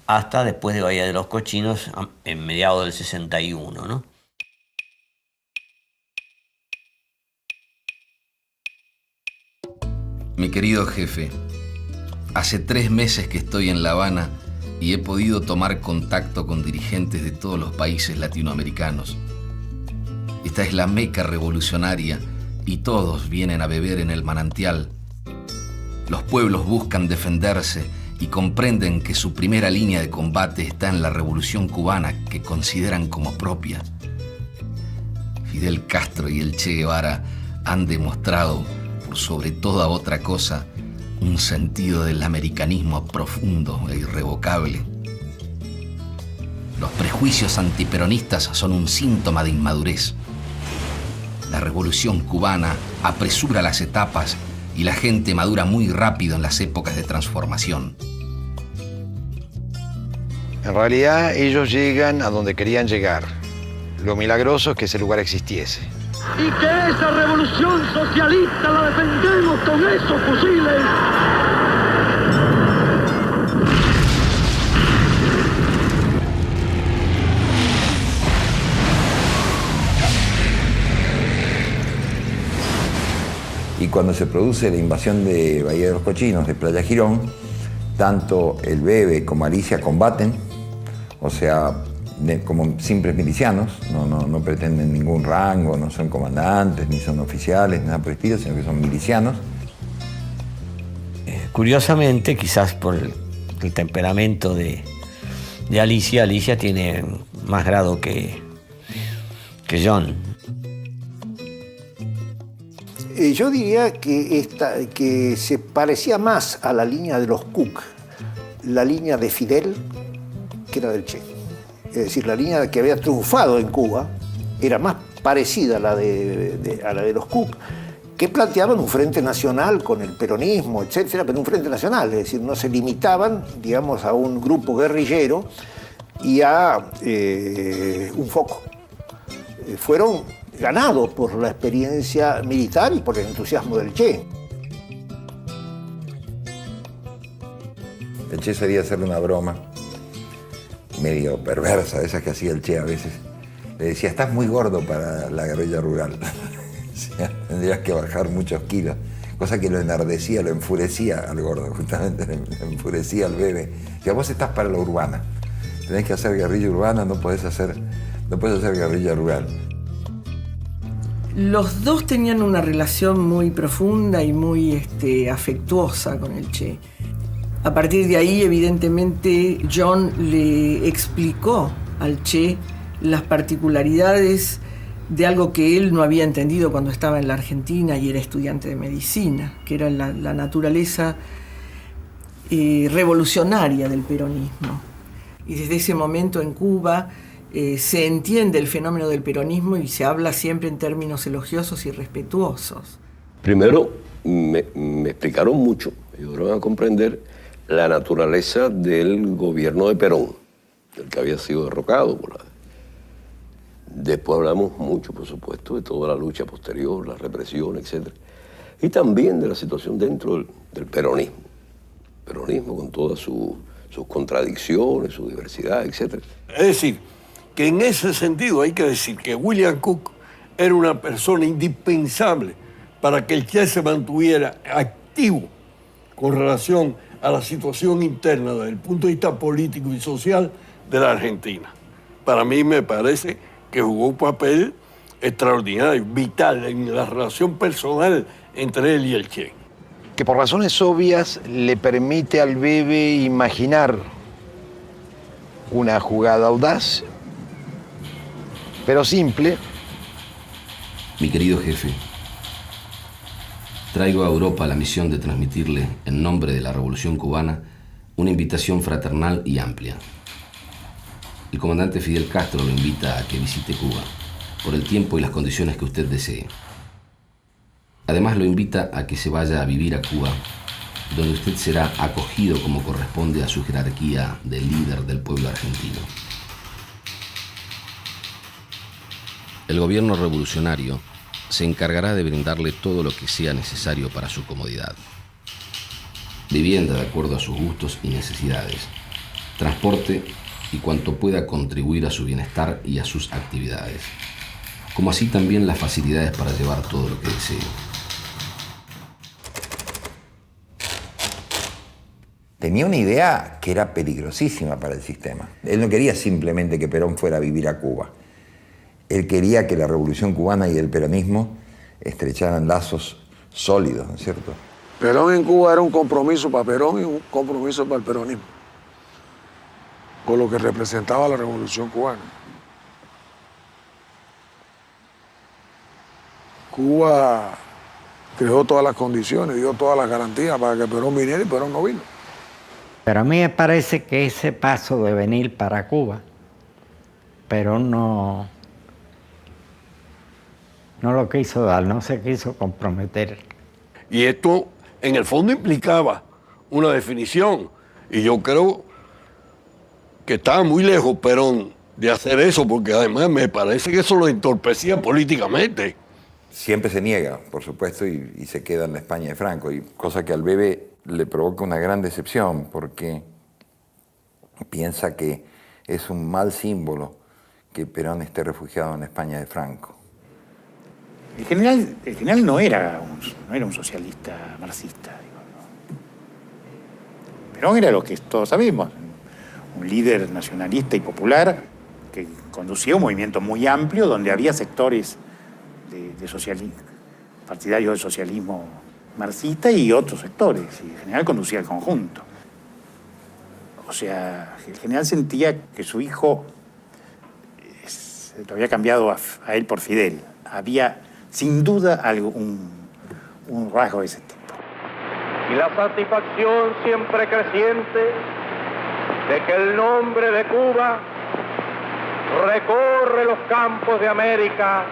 hasta después de Bahía de los Cochinos en mediados del 61, ¿no? Mi querido jefe, hace 3 meses que estoy en La Habana y he podido tomar contacto con dirigentes de todos los países latinoamericanos. Esta es la Meca revolucionaria y todos vienen a beber en el manantial. Los pueblos buscan defenderse y comprenden que su primera línea de combate está en la revolución cubana que consideran como propia. Fidel Castro y el Che Guevara han demostrado, por sobre toda otra cosa, un sentido del americanismo profundo e irrevocable. Los prejuicios antiperonistas son un síntoma de inmadurez. La revolución cubana apresura las etapas y la gente madura muy rápido en las épocas de transformación. En realidad ellos llegan a donde querían llegar, Lo milagroso es que ese lugar existiese. Y que esa revolución socialista la defendemos con esos fusiles. Y cuando se produce la invasión de Bahía de los Cochinos, de Playa Girón, tanto el Bebe como Alicia combaten, o sea, como simples milicianos, no pretenden ningún rango, no son comandantes, ni son oficiales, nada por el estilo, sino que son milicianos. Curiosamente, quizás por el temperamento de Alicia, Alicia tiene más grado que John. Yo diría que se parecía más a la línea de los Cook, la línea de Fidel, que era del Che. Es decir, la línea que había triunfado en Cuba era más parecida a la de los Cook, que planteaban un frente nacional con el peronismo, etcétera, pero un frente nacional, es decir, no se limitaban, digamos, a un grupo guerrillero y a un foco. Fueron ganados por la experiencia militar y por el entusiasmo del Che. El Che solía hacerle una broma medio perversa, esas que hacía el Che a veces. Le decía, estás muy gordo para la guerrilla rural. O sea, tendrías que bajar muchos kilos. Cosa que lo enardecía, lo enfurecía al gordo, justamente le enfurecía al Bebe. Decía, vos estás para la urbana. Tenés que hacer guerrilla urbana, no podés hacer guerrilla rural. Los dos tenían una relación muy profunda y muy afectuosa con el Che. A partir de ahí, evidentemente, John le explicó al Che las particularidades de algo que él no había entendido cuando estaba en la Argentina y era estudiante de medicina, que era la naturaleza revolucionaria del peronismo. Y desde ese momento en Cuba se entiende el fenómeno del peronismo y se habla siempre en términos elogiosos y respetuosos. Primero, me explicaron mucho, me ayudaron a comprender la naturaleza del gobierno de Perón, el que había sido derrocado por la... Después hablamos mucho, por supuesto, de toda la lucha posterior, la represión, etc. Y también de la situación dentro del peronismo. Peronismo con todas sus contradicciones, su diversidad, etc. Es decir, que en ese sentido hay que decir que William Cook era una persona indispensable para que el Che se mantuviera activo con relación a la situación interna desde el punto de vista político y social de la Argentina. Para mí me parece que jugó un papel extraordinario, vital en la relación personal entre él y el Che. Que por razones obvias le permite al Bebe imaginar una jugada audaz, pero simple. Mi querido jefe, traigo a Europa la misión de transmitirle, en nombre de la Revolución Cubana, una invitación fraternal y amplia. El comandante Fidel Castro lo invita a que visite Cuba, por el tiempo y las condiciones que usted desee. Además, lo invita a que se vaya a vivir a Cuba, donde usted será acogido como corresponde a su jerarquía de líder del pueblo argentino. El gobierno revolucionario se encargará de brindarle todo lo que sea necesario para su comodidad. Vivienda de acuerdo a sus gustos y necesidades, transporte y cuanto pueda contribuir a su bienestar y a sus actividades, como así también las facilidades para llevar todo lo que desee. Tenía una idea que era peligrosísima para el sistema. Él no quería simplemente que Perón fuera a vivir a Cuba. Él quería que la Revolución Cubana y el peronismo estrecharan lazos sólidos, ¿no es cierto? Perón en Cuba era un compromiso para Perón y un compromiso para el peronismo, con lo que representaba la Revolución Cubana. Cuba creó todas las condiciones, dio todas las garantías para que Perón viniera y Perón no vino. Pero a mí me parece que ese paso de venir para Cuba, Perón no lo quiso dar, no se quiso comprometer. Y esto en el fondo implicaba una definición, y yo creo que estaba muy lejos Perón de hacer eso, porque además me parece que eso lo entorpecía políticamente. Siempre se niega, por supuesto, y se queda en la España de Franco, y cosa que al Bebe le provoca una gran decepción, porque piensa que es un mal símbolo que Perón esté refugiado en la España de Franco. El general no era un socialista marxista. Perón era lo que todos sabemos, un líder nacionalista y popular que conducía un movimiento muy amplio donde había sectores de socialismo, partidarios del socialismo marxista y otros sectores, y el general conducía el conjunto. O sea, el general sentía que su hijo lo había cambiado a él por Fidel. Había, sin duda, un rasgo de ese tipo. Y la satisfacción siempre creciente de que el nombre de Cuba recorre los campos de América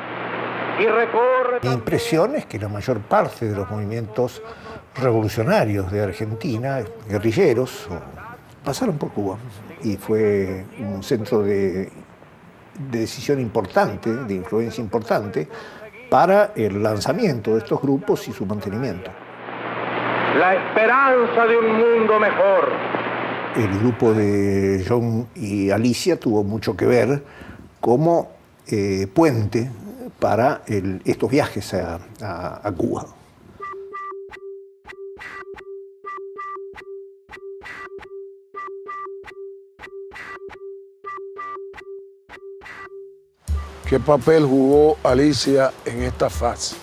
y recorre... Mi impresión es que la mayor parte de los movimientos revolucionarios de Argentina, guerrilleros, pasaron por Cuba. Y fue un centro de decisión importante, de influencia importante, para el lanzamiento de estos grupos y su mantenimiento. La esperanza de un mundo mejor. El grupo de John y Alicia tuvo mucho que ver como puente para estos viajes a Cuba. ¿Qué papel jugó Alicia en esta fase?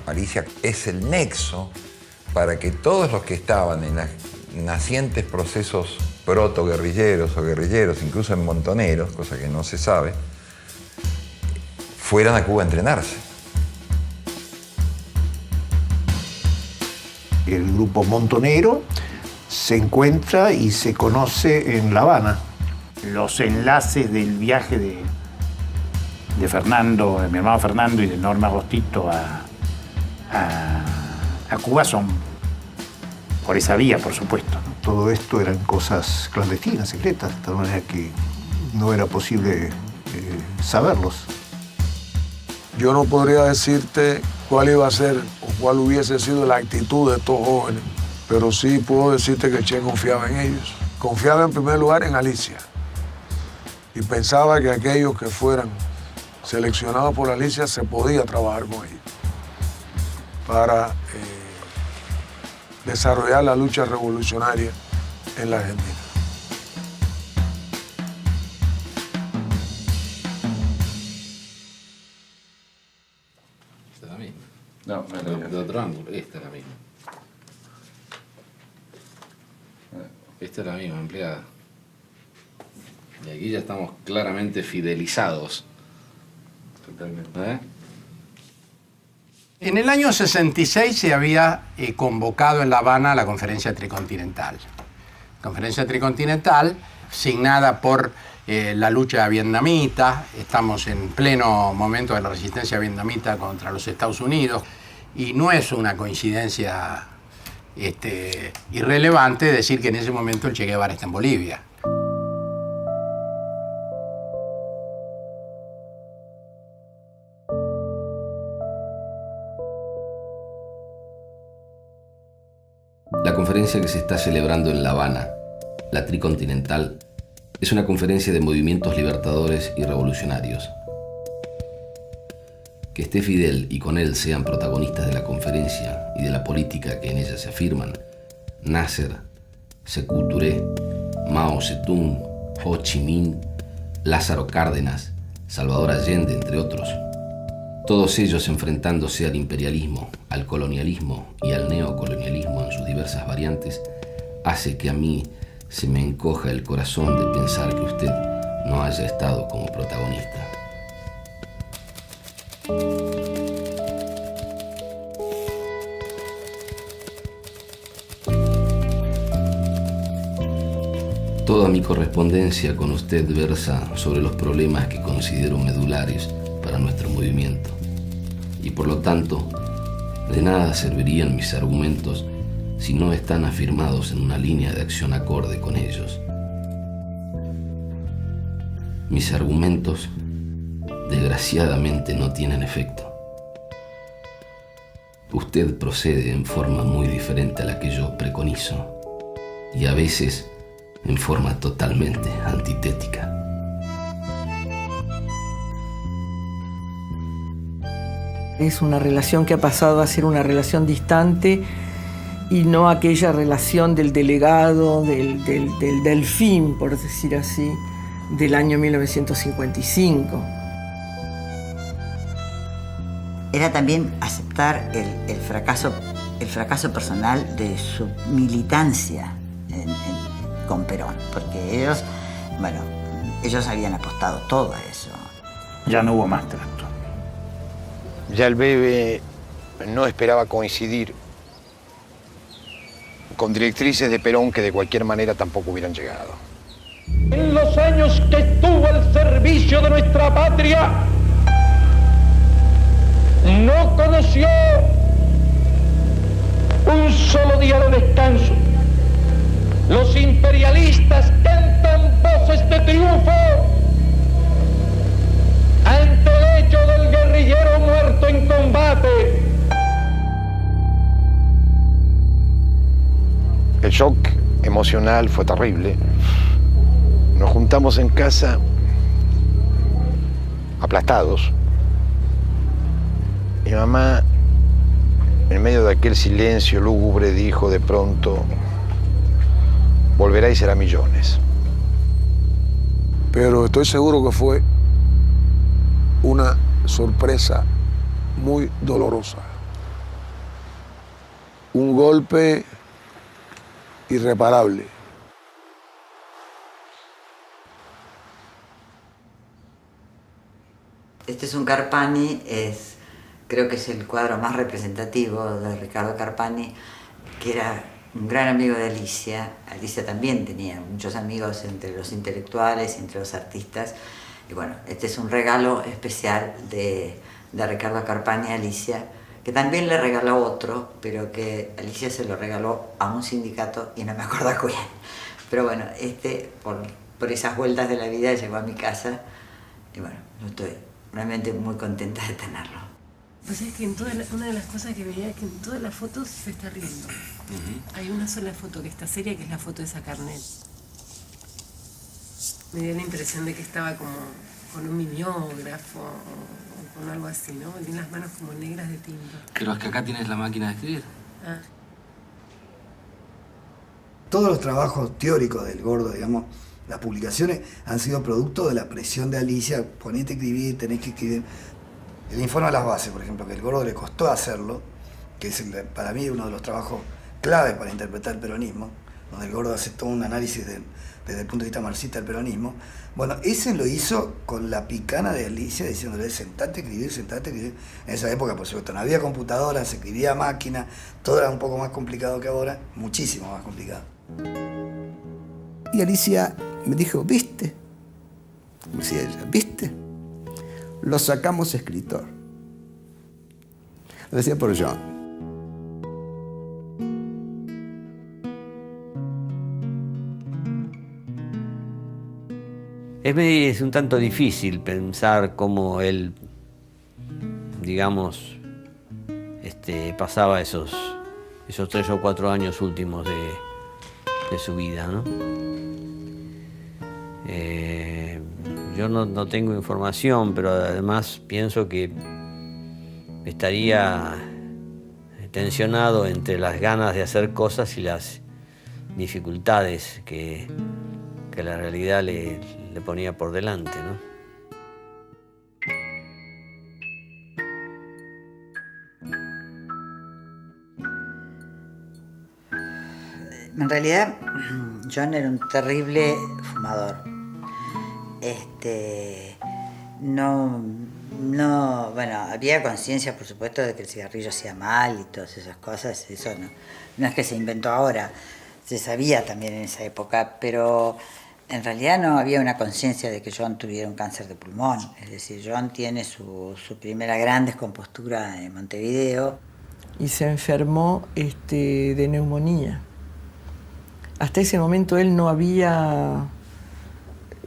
Alicia es el nexo para que todos los que estaban en los nacientes procesos proto-guerrilleros o guerrilleros, incluso en montoneros, cosa que no se sabe, fueran a Cuba a entrenarse. El grupo montonero se encuentra y se conoce en La Habana. Los enlaces del viaje de Fernando, de mi hermano Fernando y de Norma Rostito a Cuba son por esa vía, por supuesto. Todo esto eran cosas clandestinas, secretas, de tal manera que no era posible saberlos. Yo no podría decirte cuál iba a ser o cuál hubiese sido la actitud de estos jóvenes, pero sí puedo decirte que Che confiaba en ellos. Confiaba en primer lugar en Alicia y pensaba que aquellos que fueran seleccionados por Alicia se podía trabajar con ellos para desarrollar la lucha revolucionaria en la Argentina. Esta es la misma. No, de otro ángulo. Esta es la misma. Esta es la misma, empleada. Y aquí ya estamos claramente fidelizados. Totalmente. En el año 66 se había convocado en La Habana la Conferencia Tricontinental. Conferencia Tricontinental, signada por la lucha vietnamita. Estamos en pleno momento de la resistencia vietnamita contra los Estados Unidos. Y no es una coincidencia irrelevante decir que en ese momento el Che Guevara está en Bolivia. La conferencia que se está celebrando en La Habana, la Tricontinental, es una conferencia de movimientos libertadores y revolucionarios. Que esté Fidel y con él sean protagonistas de la conferencia y de la política que en ella se afirman Nasser, Sékou Touré, Mao Zedong, Ho Chi Minh, Lázaro Cárdenas, Salvador Allende, entre otros. Todos ellos enfrentándose al imperialismo, al colonialismo y al neocolonialismo en sus diversas variantes, hace que a mí se me encoja el corazón de pensar que usted no haya estado como protagonista. Toda mi correspondencia con usted versa sobre los problemas que considero medulares para nuestro movimiento. Y por lo tanto, de nada servirían mis argumentos si no están afirmados en una línea de acción acorde con ellos. mis argumentos desgraciadamente no tienen efecto. Usted procede en forma muy diferente a la que yo preconizo, y a veces en forma totalmente antitética. Es una relación que ha pasado a ser una relación distante y no aquella relación del delegado, del delfín, por decir así, del año 1955. Era también aceptar el fracaso personal de su militancia con Perón, porque ellos habían apostado todo a eso. Ya no hubo más trato. Ya el Bebe no esperaba coincidir con directrices de Perón que de cualquier manera tampoco hubieran llegado. En los años que estuvo al servicio de nuestra patria, no conoció un solo día de descanso. Los imperialistas cantan voces de triunfo ante el hecho del guerrillero muerto en combate. El shock emocional fue terrible. Nos juntamos en casa aplastados. Mi mamá, en medio de aquel silencio lúgubre, dijo de pronto: volverá y será millones. Pero estoy seguro que fue una sorpresa muy dolorosa. Un golpe irreparable. Este es un Carpani, creo que es el cuadro más representativo de Ricardo Carpani, que era un gran amigo de Alicia. Alicia también tenía muchos amigos entre los intelectuales, entre los artistas. Y bueno, este es un regalo especial de Ricardo Carpani a Alicia, que también le regaló otro, pero que Alicia se lo regaló a un sindicato y no me acuerdo cuál. Pero bueno, por esas vueltas de la vida llegó a mi casa y bueno, yo estoy realmente muy contenta de tenerlo. Pues es que una de las cosas que veía es que en todas las fotos se está riendo. Hay una sola foto que está seria, que es la foto de Sacarnet. Me dio la impresión de que estaba como con un mimeógrafo o con algo así, ¿no? Tiene las manos como negras de tinta. Pero es que acá tienes la máquina de escribir. Ah. Todos los trabajos teóricos del Gordo, digamos, las publicaciones han sido producto de la presión de Alicia: ponete a escribir, tenés que escribir. El informe a las bases, por ejemplo, que el Gordo le costó hacerlo, que es para mí uno de los trabajos clave para interpretar el peronismo, donde el Gordo hace todo un análisis desde el punto de vista marxista del peronismo. Bueno, ese lo hizo con la picana de Alicia, diciéndole: sentate a escribir, sentate a escribir. En esa época, por supuesto, no había computadora, se escribía a máquina, todo era un poco más complicado que ahora, muchísimo más complicado. Y Alicia me dijo: ¿viste? Como decía ella, ¿viste? Lo sacamos escritor. Lo decía por John. Es un tanto difícil pensar cómo él, digamos, pasaba esos 3 o 4 años últimos de su vida, ¿no? Yo no tengo información, pero además pienso que estaría tensionado entre las ganas de hacer cosas y las dificultades que la realidad le ponía por delante, ¿no? En realidad, John era un terrible fumador. Bueno, había conciencia, por supuesto, de que el cigarrillo hacía mal y todas esas cosas. Eso no es que se inventó ahora, se sabía también en esa época, pero en realidad no había una conciencia de que John tuviera un cáncer de pulmón. Es decir, John tiene su primera gran descompostura en Montevideo. Y se enfermó de neumonía. Hasta ese momento él no había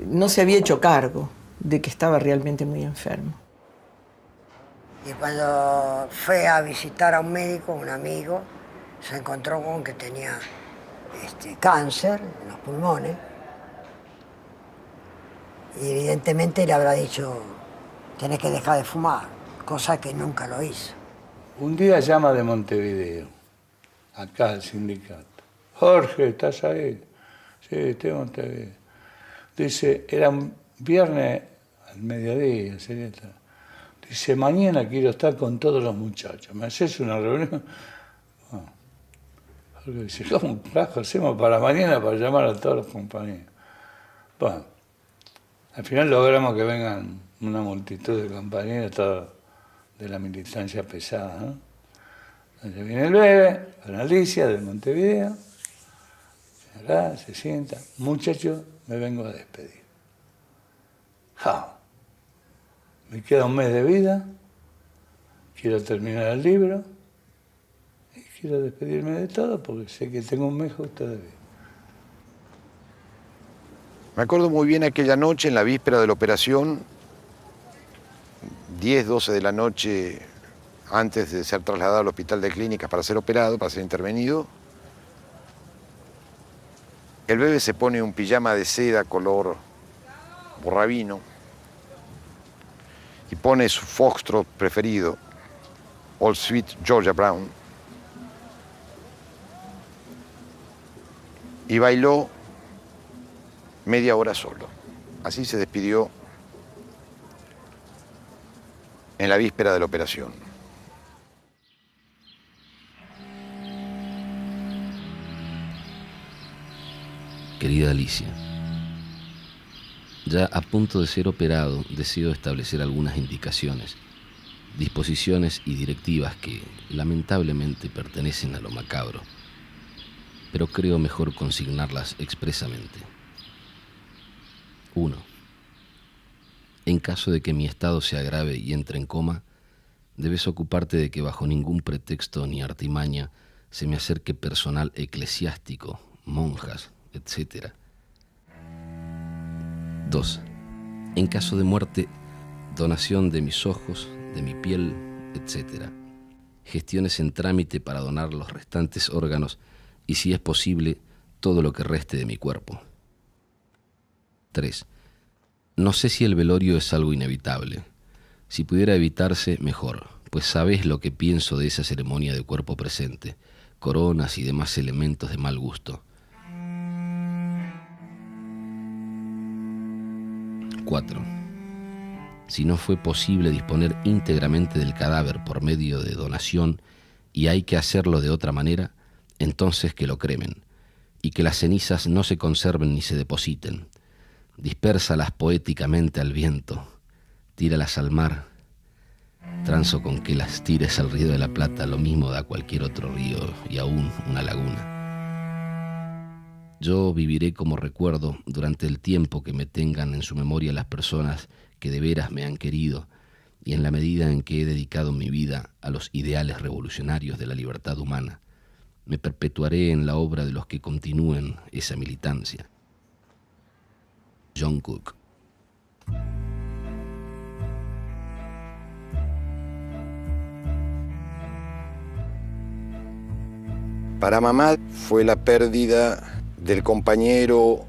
no se había hecho cargo de que estaba realmente muy enfermo. Y cuando fue a visitar a un médico, un amigo, se encontró con que tenía cáncer en los pulmones. Y evidentemente le habrá dicho, tenés que dejar de fumar, cosa que nunca lo hizo. Un día llama de Montevideo, acá al sindicato. Jorge, ¿estás ahí? Sí, estoy en Montevideo. Dice, era un viernes al mediodía, sería esta. Dice, mañana quiero estar con todos los muchachos. ¿Me haces una reunión? Bueno. Jorge dice, ¿cómo carajo hacemos para mañana para llamar a todos los compañeros? Bueno, al final logramos que vengan una multitud de compañeros, todos de la militancia pesada, ¿no? Entonces viene el bebé, con Alicia de Montevideo, acá, se sienta, muchachos, me vengo a despedir. ¡Ja! Me queda un mes de vida, quiero terminar el libro y quiero despedirme de todo porque sé que tengo un mes justo de vida. Me acuerdo muy bien aquella noche, en la víspera de la operación, 10, 12 de la noche, antes de ser trasladado al hospital de clínicas para ser operado, para ser intervenido. El bebé se pone un pijama de seda color borrabino y pone su foxtrot preferido, All Sweet Georgia Brown, y bailó media hora solo. Así se despidió en la víspera de la operación. Querida Alicia, ya a punto de ser operado, deseo establecer algunas indicaciones, disposiciones y directivas que, lamentablemente, pertenecen a lo macabro, pero creo mejor consignarlas expresamente. 1. En caso de que mi estado se agrave y entre en coma, debes ocuparte de que bajo ningún pretexto ni artimaña se me acerque personal eclesiástico, monjas, etc. 2. En caso de muerte, donación de mis ojos, de mi piel, etc. Gestiones en trámite para donar los restantes órganos y, si es posible, todo lo que reste de mi cuerpo. 3. No sé si el velorio es algo inevitable. Si pudiera evitarse, mejor, pues sabes lo que pienso de esa ceremonia de cuerpo presente, coronas y demás elementos de mal gusto. 4. Si no fue posible disponer íntegramente del cadáver por medio de donación y hay que hacerlo de otra manera, entonces que lo cremen, y que las cenizas no se conserven ni se depositen. Dispérsalas poéticamente al viento, tíralas al mar. Transo con que las tires al Río de la Plata, lo mismo da cualquier otro río y aún una laguna. Yo viviré como recuerdo durante el tiempo que me tengan en su memoria las personas que de veras me han querido, y en la medida en que he dedicado mi vida a los ideales revolucionarios de la libertad humana, me perpetuaré en la obra de los que continúen esa militancia. John Cook. Para mamá fue la pérdida del compañero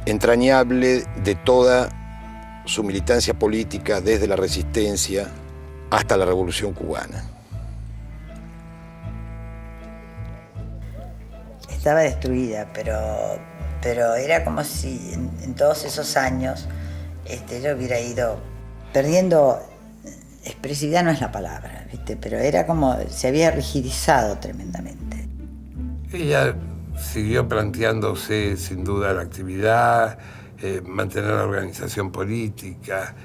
entrañable de toda su militancia política desde la resistencia hasta la Revolución Cubana. Estaba destruida, pero era como si en todos esos años ella hubiera ido perdiendo, expresividad no es la palabra, ¿viste? Pero era como, se había rigidizado tremendamente. Ella siguió planteándose sin duda la actividad, mantener la organización política,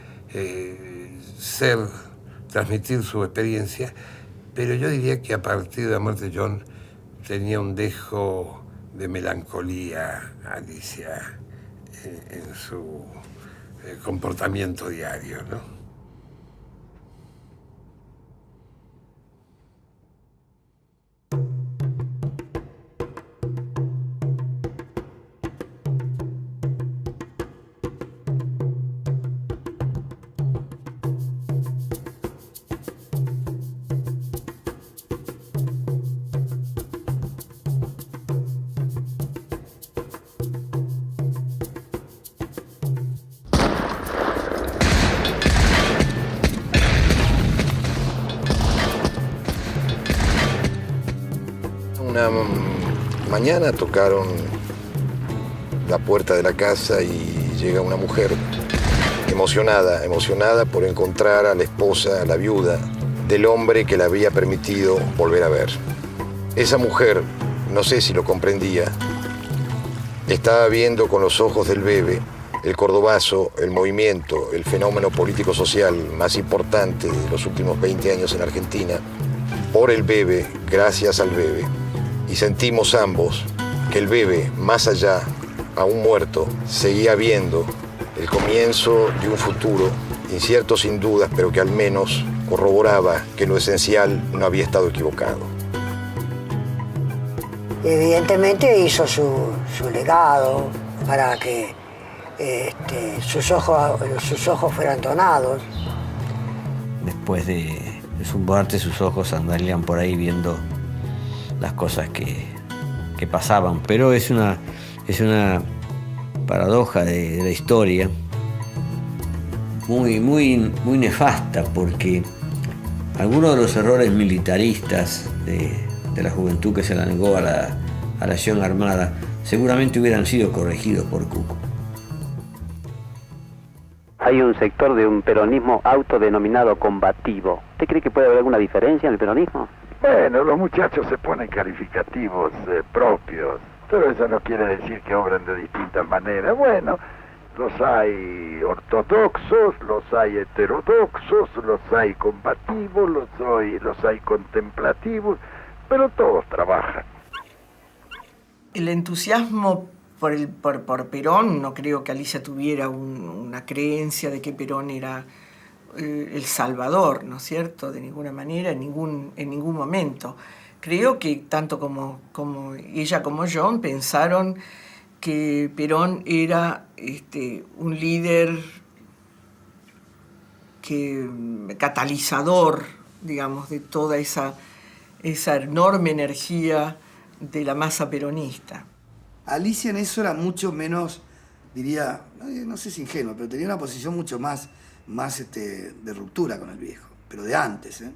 transmitir su experiencia, pero yo diría que a partir de la muerte de John tenía un dejo de melancolía, Alicia, en su comportamiento diario, ¿no? Una mañana tocaron la puerta de la casa y llega una mujer emocionada por encontrar a la esposa, a la viuda del hombre que le había permitido volver a ver. Esa mujer, no sé si lo comprendía, estaba viendo con los ojos del bebe el cordobazo, el movimiento, el fenómeno político-social más importante de los últimos 20 años en Argentina, por el bebe, gracias al bebe. Y sentimos ambos que el bebe, más allá, aún muerto, seguía viendo el comienzo de un futuro, incierto sin dudas, pero que al menos corroboraba que lo esencial no había estado equivocado. Evidentemente hizo su legado para que sus ojos fueran donados. Después de su muerte, sus ojos andarían por ahí viendo las cosas que pasaban. Pero es una paradoja de la historia muy nefasta, porque algunos de los errores militaristas de la juventud que se la negó a la acción armada seguramente hubieran sido corregidos por Cook. Hay un sector de un peronismo autodenominado combativo. ¿Usted cree que puede haber alguna diferencia en el peronismo? Bueno, los muchachos se ponen calificativos propios, pero eso no quiere decir que obren de distintas maneras. Bueno, los hay ortodoxos, los hay heterodoxos, los hay combativos, los hay contemplativos, pero todos trabajan. El entusiasmo por Perón, no creo que Alicia tuviera una creencia de que Perón era el salvador, ¿no es cierto? De ninguna manera, en ningún momento. Creo que tanto como ella como John pensaron que Perón era un líder catalizador, digamos, de toda esa enorme energía de la masa peronista. Alicia en eso era mucho menos, diría, no sé si ingenua, pero tenía una posición mucho más de ruptura con el viejo, pero de antes, ¿eh?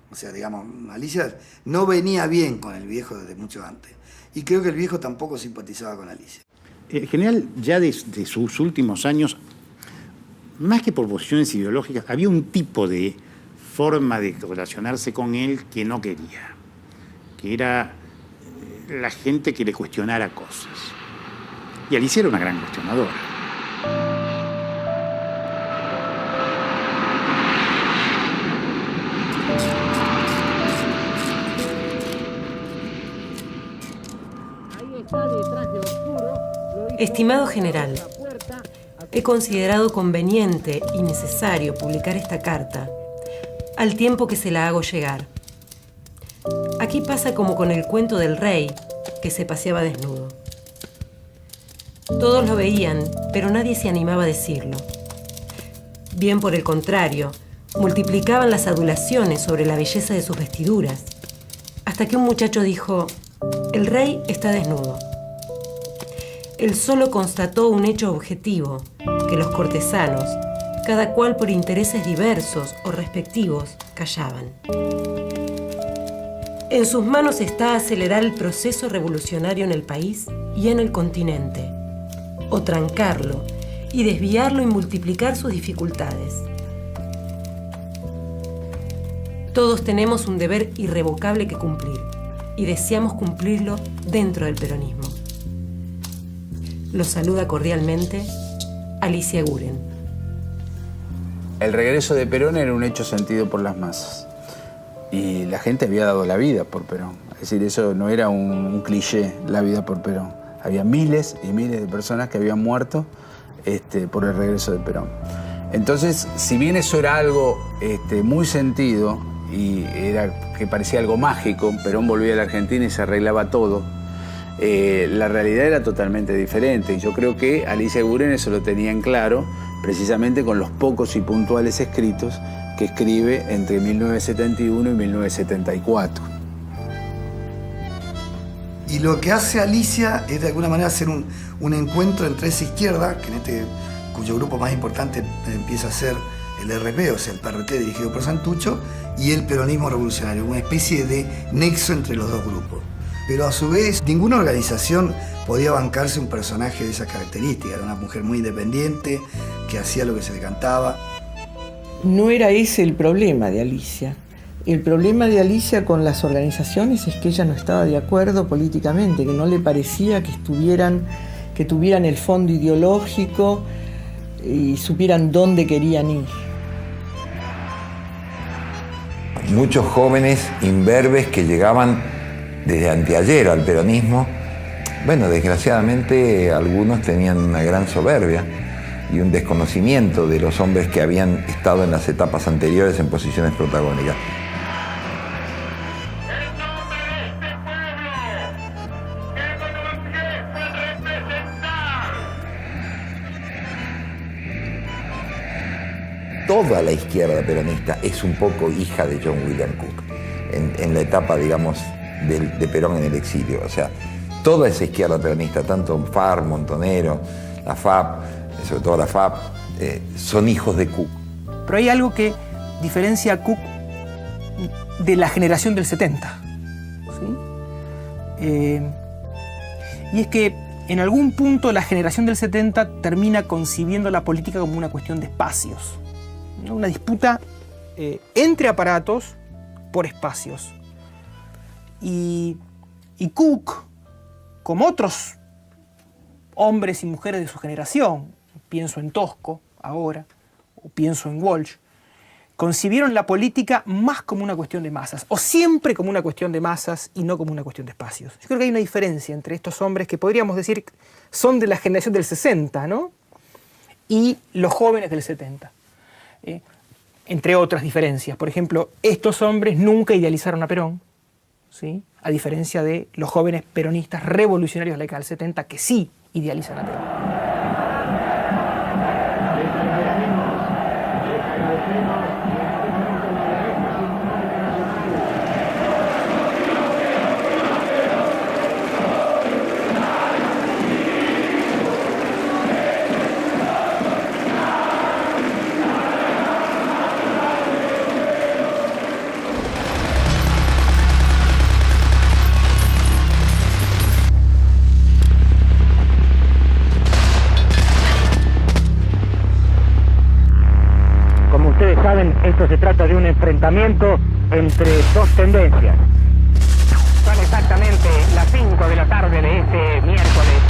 O sea, digamos, Alicia no venía bien con el viejo desde mucho antes. Y creo que el viejo tampoco simpatizaba con Alicia. En general, ya de sus últimos años, más que por posiciones ideológicas, había un tipo de forma de relacionarse con él que no quería, que era la gente que le cuestionara cosas. Y Alicia era una gran cuestionadora. Estimado general, he considerado conveniente y necesario publicar esta carta al tiempo que se la hago llegar. Aquí pasa como con el cuento del rey que se paseaba desnudo. Todos lo veían, pero nadie se animaba a decirlo. Bien por el contrario, multiplicaban las adulaciones sobre la belleza de sus vestiduras, hasta que un muchacho dijo: «El rey está desnudo». Él solo constató un hecho objetivo, que los cortesanos, cada cual por intereses diversos o respectivos, callaban. En sus manos está acelerar el proceso revolucionario en el país y en el continente, o trancarlo y desviarlo y multiplicar sus dificultades. Todos tenemos un deber irrevocable que cumplir y deseamos cumplirlo dentro del peronismo. Los saluda cordialmente Alicia Guren. El regreso de Perón era un hecho sentido por las masas. Y la gente había dado la vida por Perón. Es decir, eso no era un cliché, la vida por Perón. Había miles y miles de personas que habían muerto por el regreso de Perón. Entonces, si bien eso era algo muy sentido y era que parecía algo mágico, Perón volvía a la Argentina y se arreglaba todo, la realidad era totalmente diferente. Y yo creo que Alicia Guren eso lo tenía en claro, precisamente con los pocos y puntuales escritos que escribe entre 1971 y 1974. Y lo que hace Alicia es de alguna manera hacer un encuentro entre esa izquierda, cuyo grupo más importante empieza a ser el RP, o sea, el PRT dirigido por Santucho, y el peronismo revolucionario, una especie de nexo entre los dos grupos. Pero a su vez, ninguna organización podía bancarse un personaje de esas características. Era una mujer muy independiente, que hacía lo que se le cantaba. No era ese el problema de Alicia. El problema de Alicia con las organizaciones es que ella no estaba de acuerdo políticamente, que no le parecía que tuvieran el fondo ideológico y supieran dónde querían ir. Muchos jóvenes imberbes que llegaban desde anteayer al peronismo, bueno, desgraciadamente algunos tenían una gran soberbia y un desconocimiento de los hombres que habían estado en las etapas anteriores en posiciones protagónicas. Toda la izquierda peronista es un poco hija de John William Cook, en la etapa, digamos, de Perón en el exilio. O sea, toda esa izquierda peronista, tanto FARC, Montonero, la FAP, sobre todo la FAP, son hijos de Cook. Pero hay algo que diferencia a Cook de la generación del 70. ¿Sí? Y es que en algún punto la generación del 70 termina concibiendo la política como una cuestión de espacios, ¿no? Una disputa entre aparatos por espacios. Y Cook, como otros hombres y mujeres de su generación, pienso en Tosco ahora, o pienso en Walsh, concibieron la política más como una cuestión de masas, o siempre como una cuestión de masas y no como una cuestión de espacios. Yo creo que hay una diferencia entre estos hombres que podríamos decir son de la generación del 60, ¿no? Y los jóvenes del 70. Entre otras diferencias. Por ejemplo, estos hombres nunca idealizaron a Perón, ¿sí? A diferencia de los jóvenes peronistas revolucionarios de la década del 70 que sí idealizan a Perón. Esto se trata de un enfrentamiento entre dos tendencias. Son exactamente las 5 de la tarde de este miércoles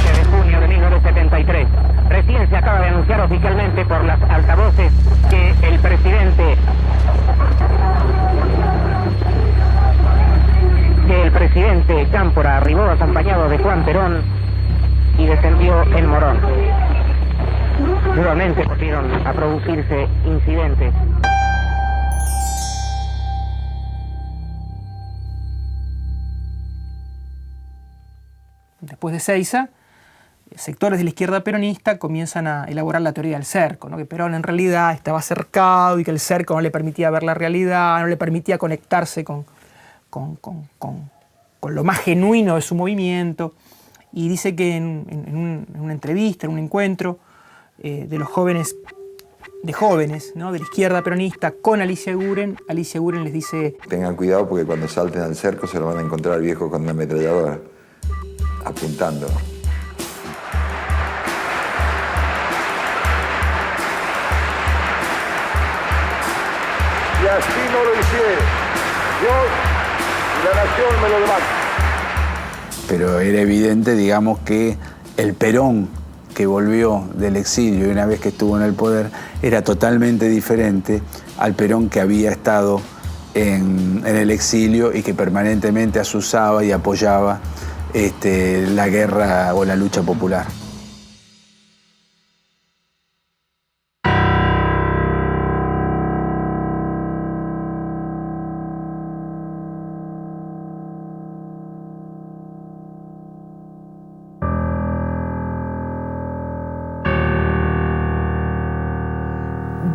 20 de junio de 1973. Recién se acaba de anunciar oficialmente por las altavoces que el presidente Cámpora arribó acompañado de Juan Perón y descendió en Morón. Nuevamente volvieron a producirse incidentes. Después de Seiza, sectores de la izquierda peronista comienzan a elaborar la teoría del cerco, ¿no? Que Perón en realidad estaba cercado y que el cerco no le permitía ver la realidad, no le permitía conectarse con lo más genuino de su movimiento. Y dice que en una entrevista, en un encuentro de los jóvenes, ¿no? De la izquierda peronista con Alicia Guren les dice: tengan cuidado porque cuando salten al cerco se lo van a encontrar al viejo con una ametralladora apuntando. Y así no lo hicieron. Dios y la nación me lo demandan. Pero era evidente, digamos, que el Perón que volvió del exilio y una vez que estuvo en el poder era totalmente diferente al Perón que había estado en el exilio y que permanentemente azuzaba y apoyaba la guerra o la lucha popular.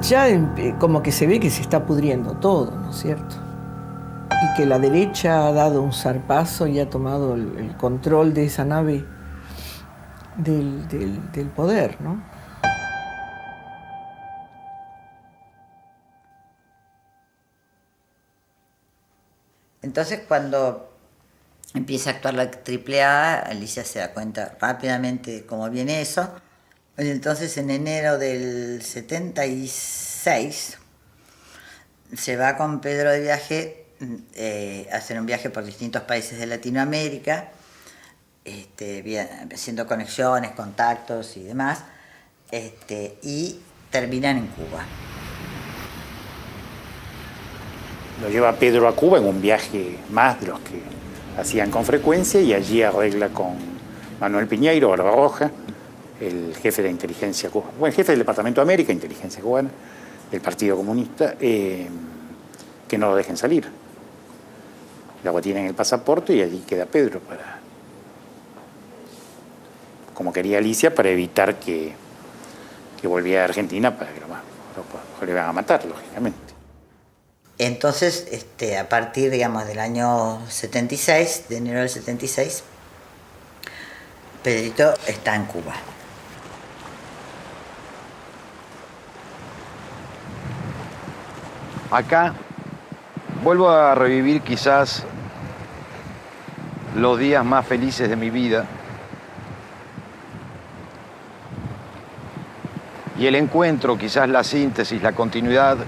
Ya como que se ve que se está pudriendo todo, ¿no es cierto? Y que la derecha ha dado un zarpazo y ha tomado el control de esa nave del poder, ¿no? Entonces, cuando empieza a actuar la AAA, Alicia se da cuenta rápidamente de cómo viene eso. Y entonces en enero del 76 se va con Pedro de viaje, a hacer un viaje por distintos países de Latinoamérica, haciendo conexiones, contactos y demás, y terminan en Cuba. Lo lleva Pedro a Cuba en un viaje más de los que hacían con frecuencia y allí arregla con Manuel Piñeiro Barbarroja, el jefe de inteligencia cubana, bueno, el jefe del Departamento de América, inteligencia cubana, del Partido Comunista, que no lo dejen salir. Luego tienen el pasaporte y allí queda Pedro como quería Alicia, para evitar que volviera a Argentina, para que lo iban a matar, lógicamente. Entonces, a partir, digamos, del año 76, de enero del 76, Pedrito está en Cuba. Acá vuelvo a revivir quizás los días más felices de mi vida. Y el encuentro, quizás la síntesis, la continuidad,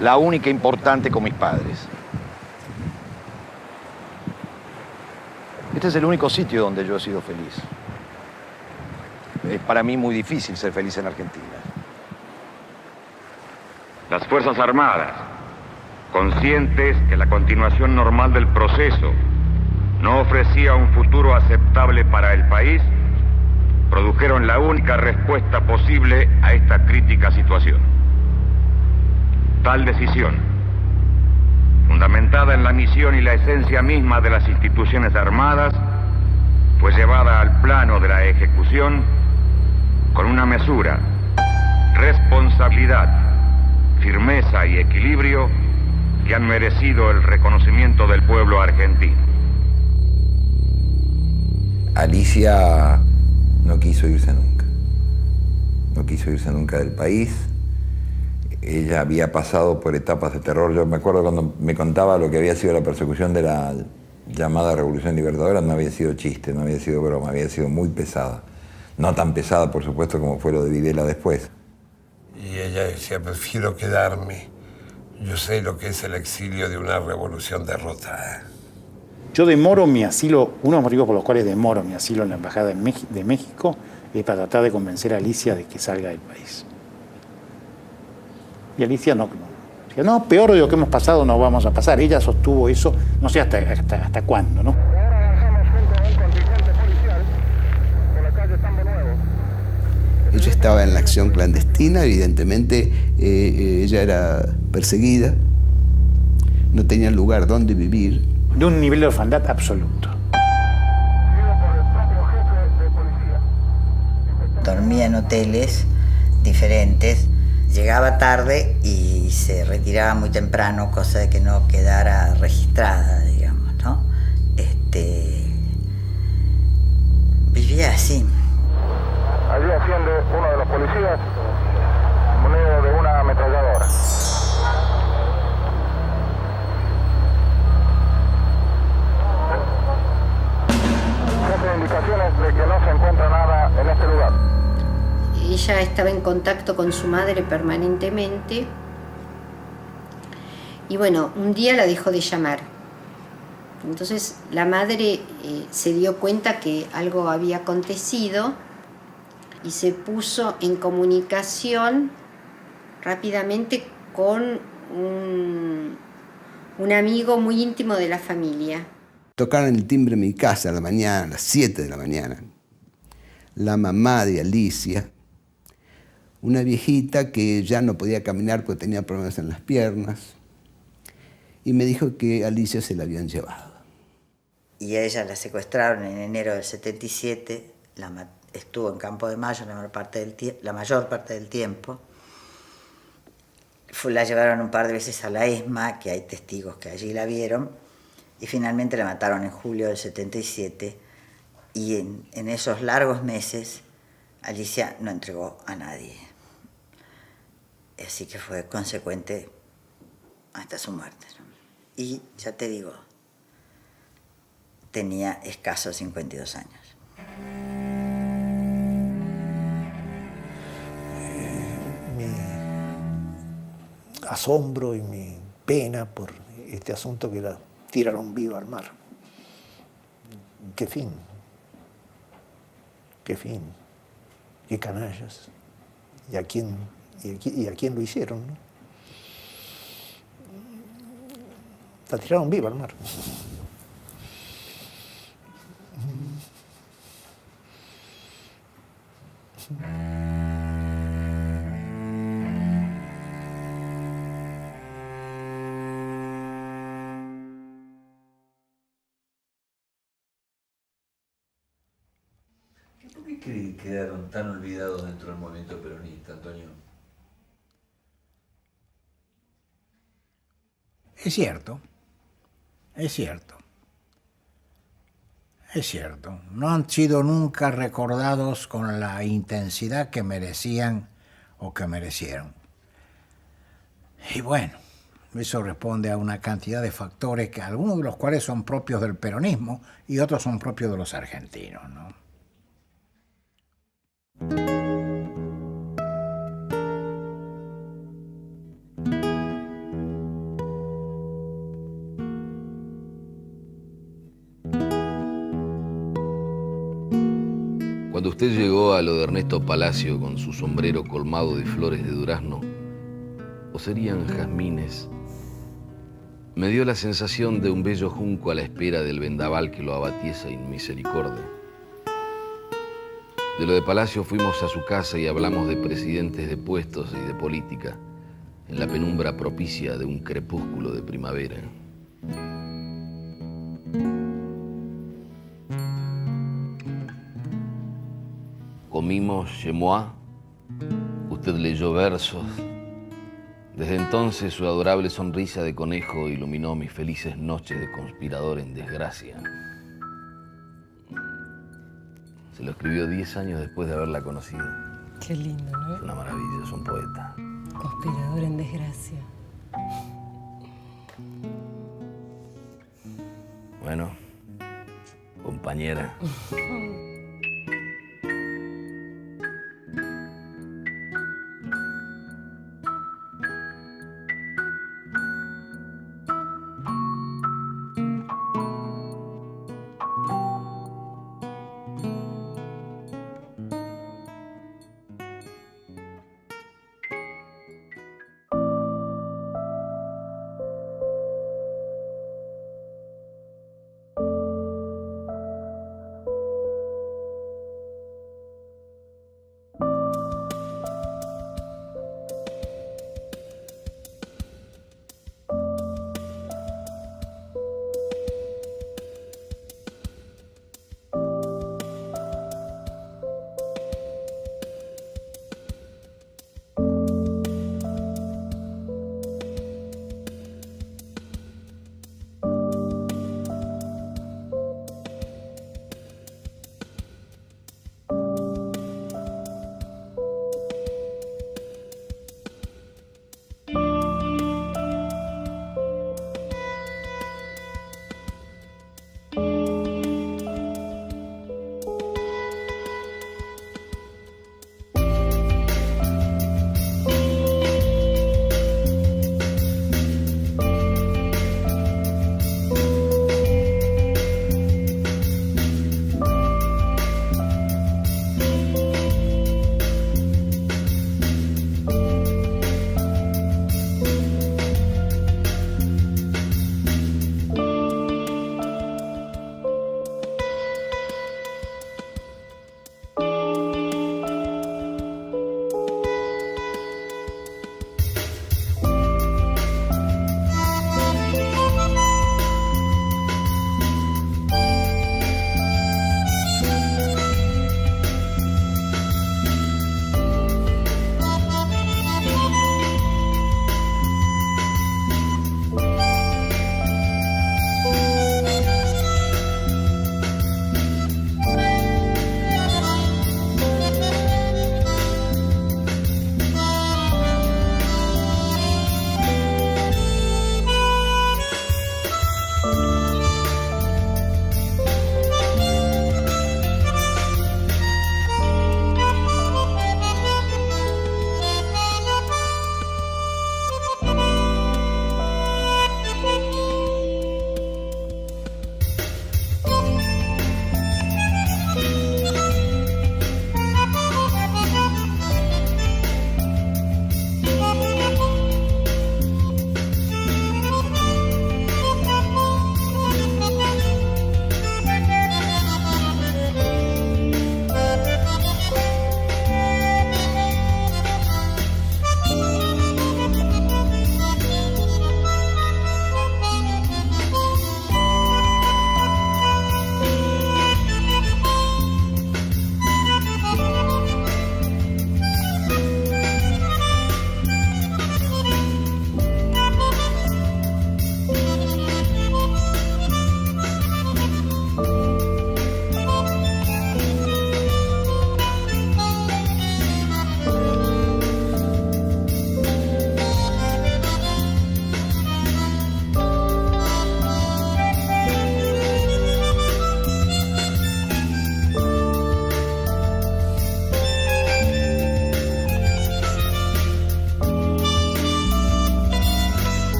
la única importante con mis padres. Este es el único sitio donde yo he sido feliz. Es para mí muy difícil ser feliz en Argentina. Las Fuerzas Armadas, conscientes que la continuación normal del proceso no ofrecía un futuro aceptable para el país, produjeron la única respuesta posible a esta crítica situación. Tal decisión, fundamentada en la misión y la esencia misma de las instituciones armadas, fue llevada al plano de la ejecución con una mesura, responsabilidad, firmeza y equilibrio que han merecido el reconocimiento del pueblo argentino. Alicia no quiso irse nunca. No quiso irse nunca del país. Ella había pasado por etapas de terror. Yo me acuerdo cuando me contaba lo que había sido la persecución de la llamada Revolución Libertadora, no había sido chiste, no había sido broma, había sido muy pesada. No tan pesada, por supuesto, como fue lo de Videla después. Y ella decía, prefiero quedarme. Yo sé lo que es el exilio de una revolución derrotada. Yo demoro mi asilo, uno de los motivos por los cuales demoro mi asilo en la Embajada de México es para tratar de convencer a Alicia de que salga del país. Y Alicia no, peor de lo que hemos pasado no vamos a pasar. Ella sostuvo eso, no sé hasta cuándo, ¿no? Ella estaba en la acción clandestina, evidentemente ella era perseguida, no tenía lugar donde vivir. De un nivel de orfandad absoluto. Dormía en hoteles diferentes, llegaba tarde y se retiraba muy temprano, cosa de que no quedara registrada, digamos, ¿no? Vivía así. Allí asciende uno de los policías munido de una ametralladora. Indicaciones de que no se encuentra nada en este lugar. Ella estaba en contacto con su madre permanentemente y bueno, un día la dejó de llamar. Entonces la madre se dio cuenta que algo había acontecido y se puso en comunicación rápidamente con un amigo muy íntimo de la familia. Tocaron el timbre en mi casa a la mañana, a las 7 de la mañana. La mamá de Alicia, una viejita que ya no podía caminar porque tenía problemas en las piernas, y me dijo que Alicia se la habían llevado. Y a ella la secuestraron en enero del 77, estuvo en Campo de Mayo la mayor parte del tiempo. La llevaron un par de veces a la ESMA, que hay testigos que allí la vieron, y finalmente la mataron en julio del 77, y en esos largos meses Alicia no entregó a nadie. Así que fue consecuente hasta su muerte, ¿no? Y ya te digo, tenía escasos 52 años. Mi asombro y mi pena por este asunto que la tiraron viva al mar. ¿Qué fin? ¿Qué fin? ¿Qué canallas? ¿Y a quién lo hicieron? ¿No? La tiraron viva al mar. ¿Por qué cree que quedaron tan olvidados dentro del movimiento peronista, Antonio? Es cierto, es cierto, es cierto. No han sido nunca recordados con la intensidad que merecían o que merecieron. Y bueno, eso responde a una cantidad de factores, que algunos de los cuales son propios del peronismo y otros son propios de los argentinos, ¿no? Cuando usted llegó a lo de Ernesto Palacio con su sombrero colmado de flores de durazno, o serían jazmines, me dio la sensación de un bello junco a la espera del vendaval que lo abatiese sin misericordia. De lo de Palacio fuimos a su casa y hablamos de presidentes de puestos y de política, en la penumbra propicia de un crepúsculo de primavera. Comimos chemois, usted leyó versos. Desde entonces su adorable sonrisa de conejo iluminó mis felices noches de conspirador en desgracia. Se lo escribió 10 años después de haberla conocido. Qué lindo, ¿no? Es una maravilla, es un poeta. Conspirador en desgracia. Bueno, compañera.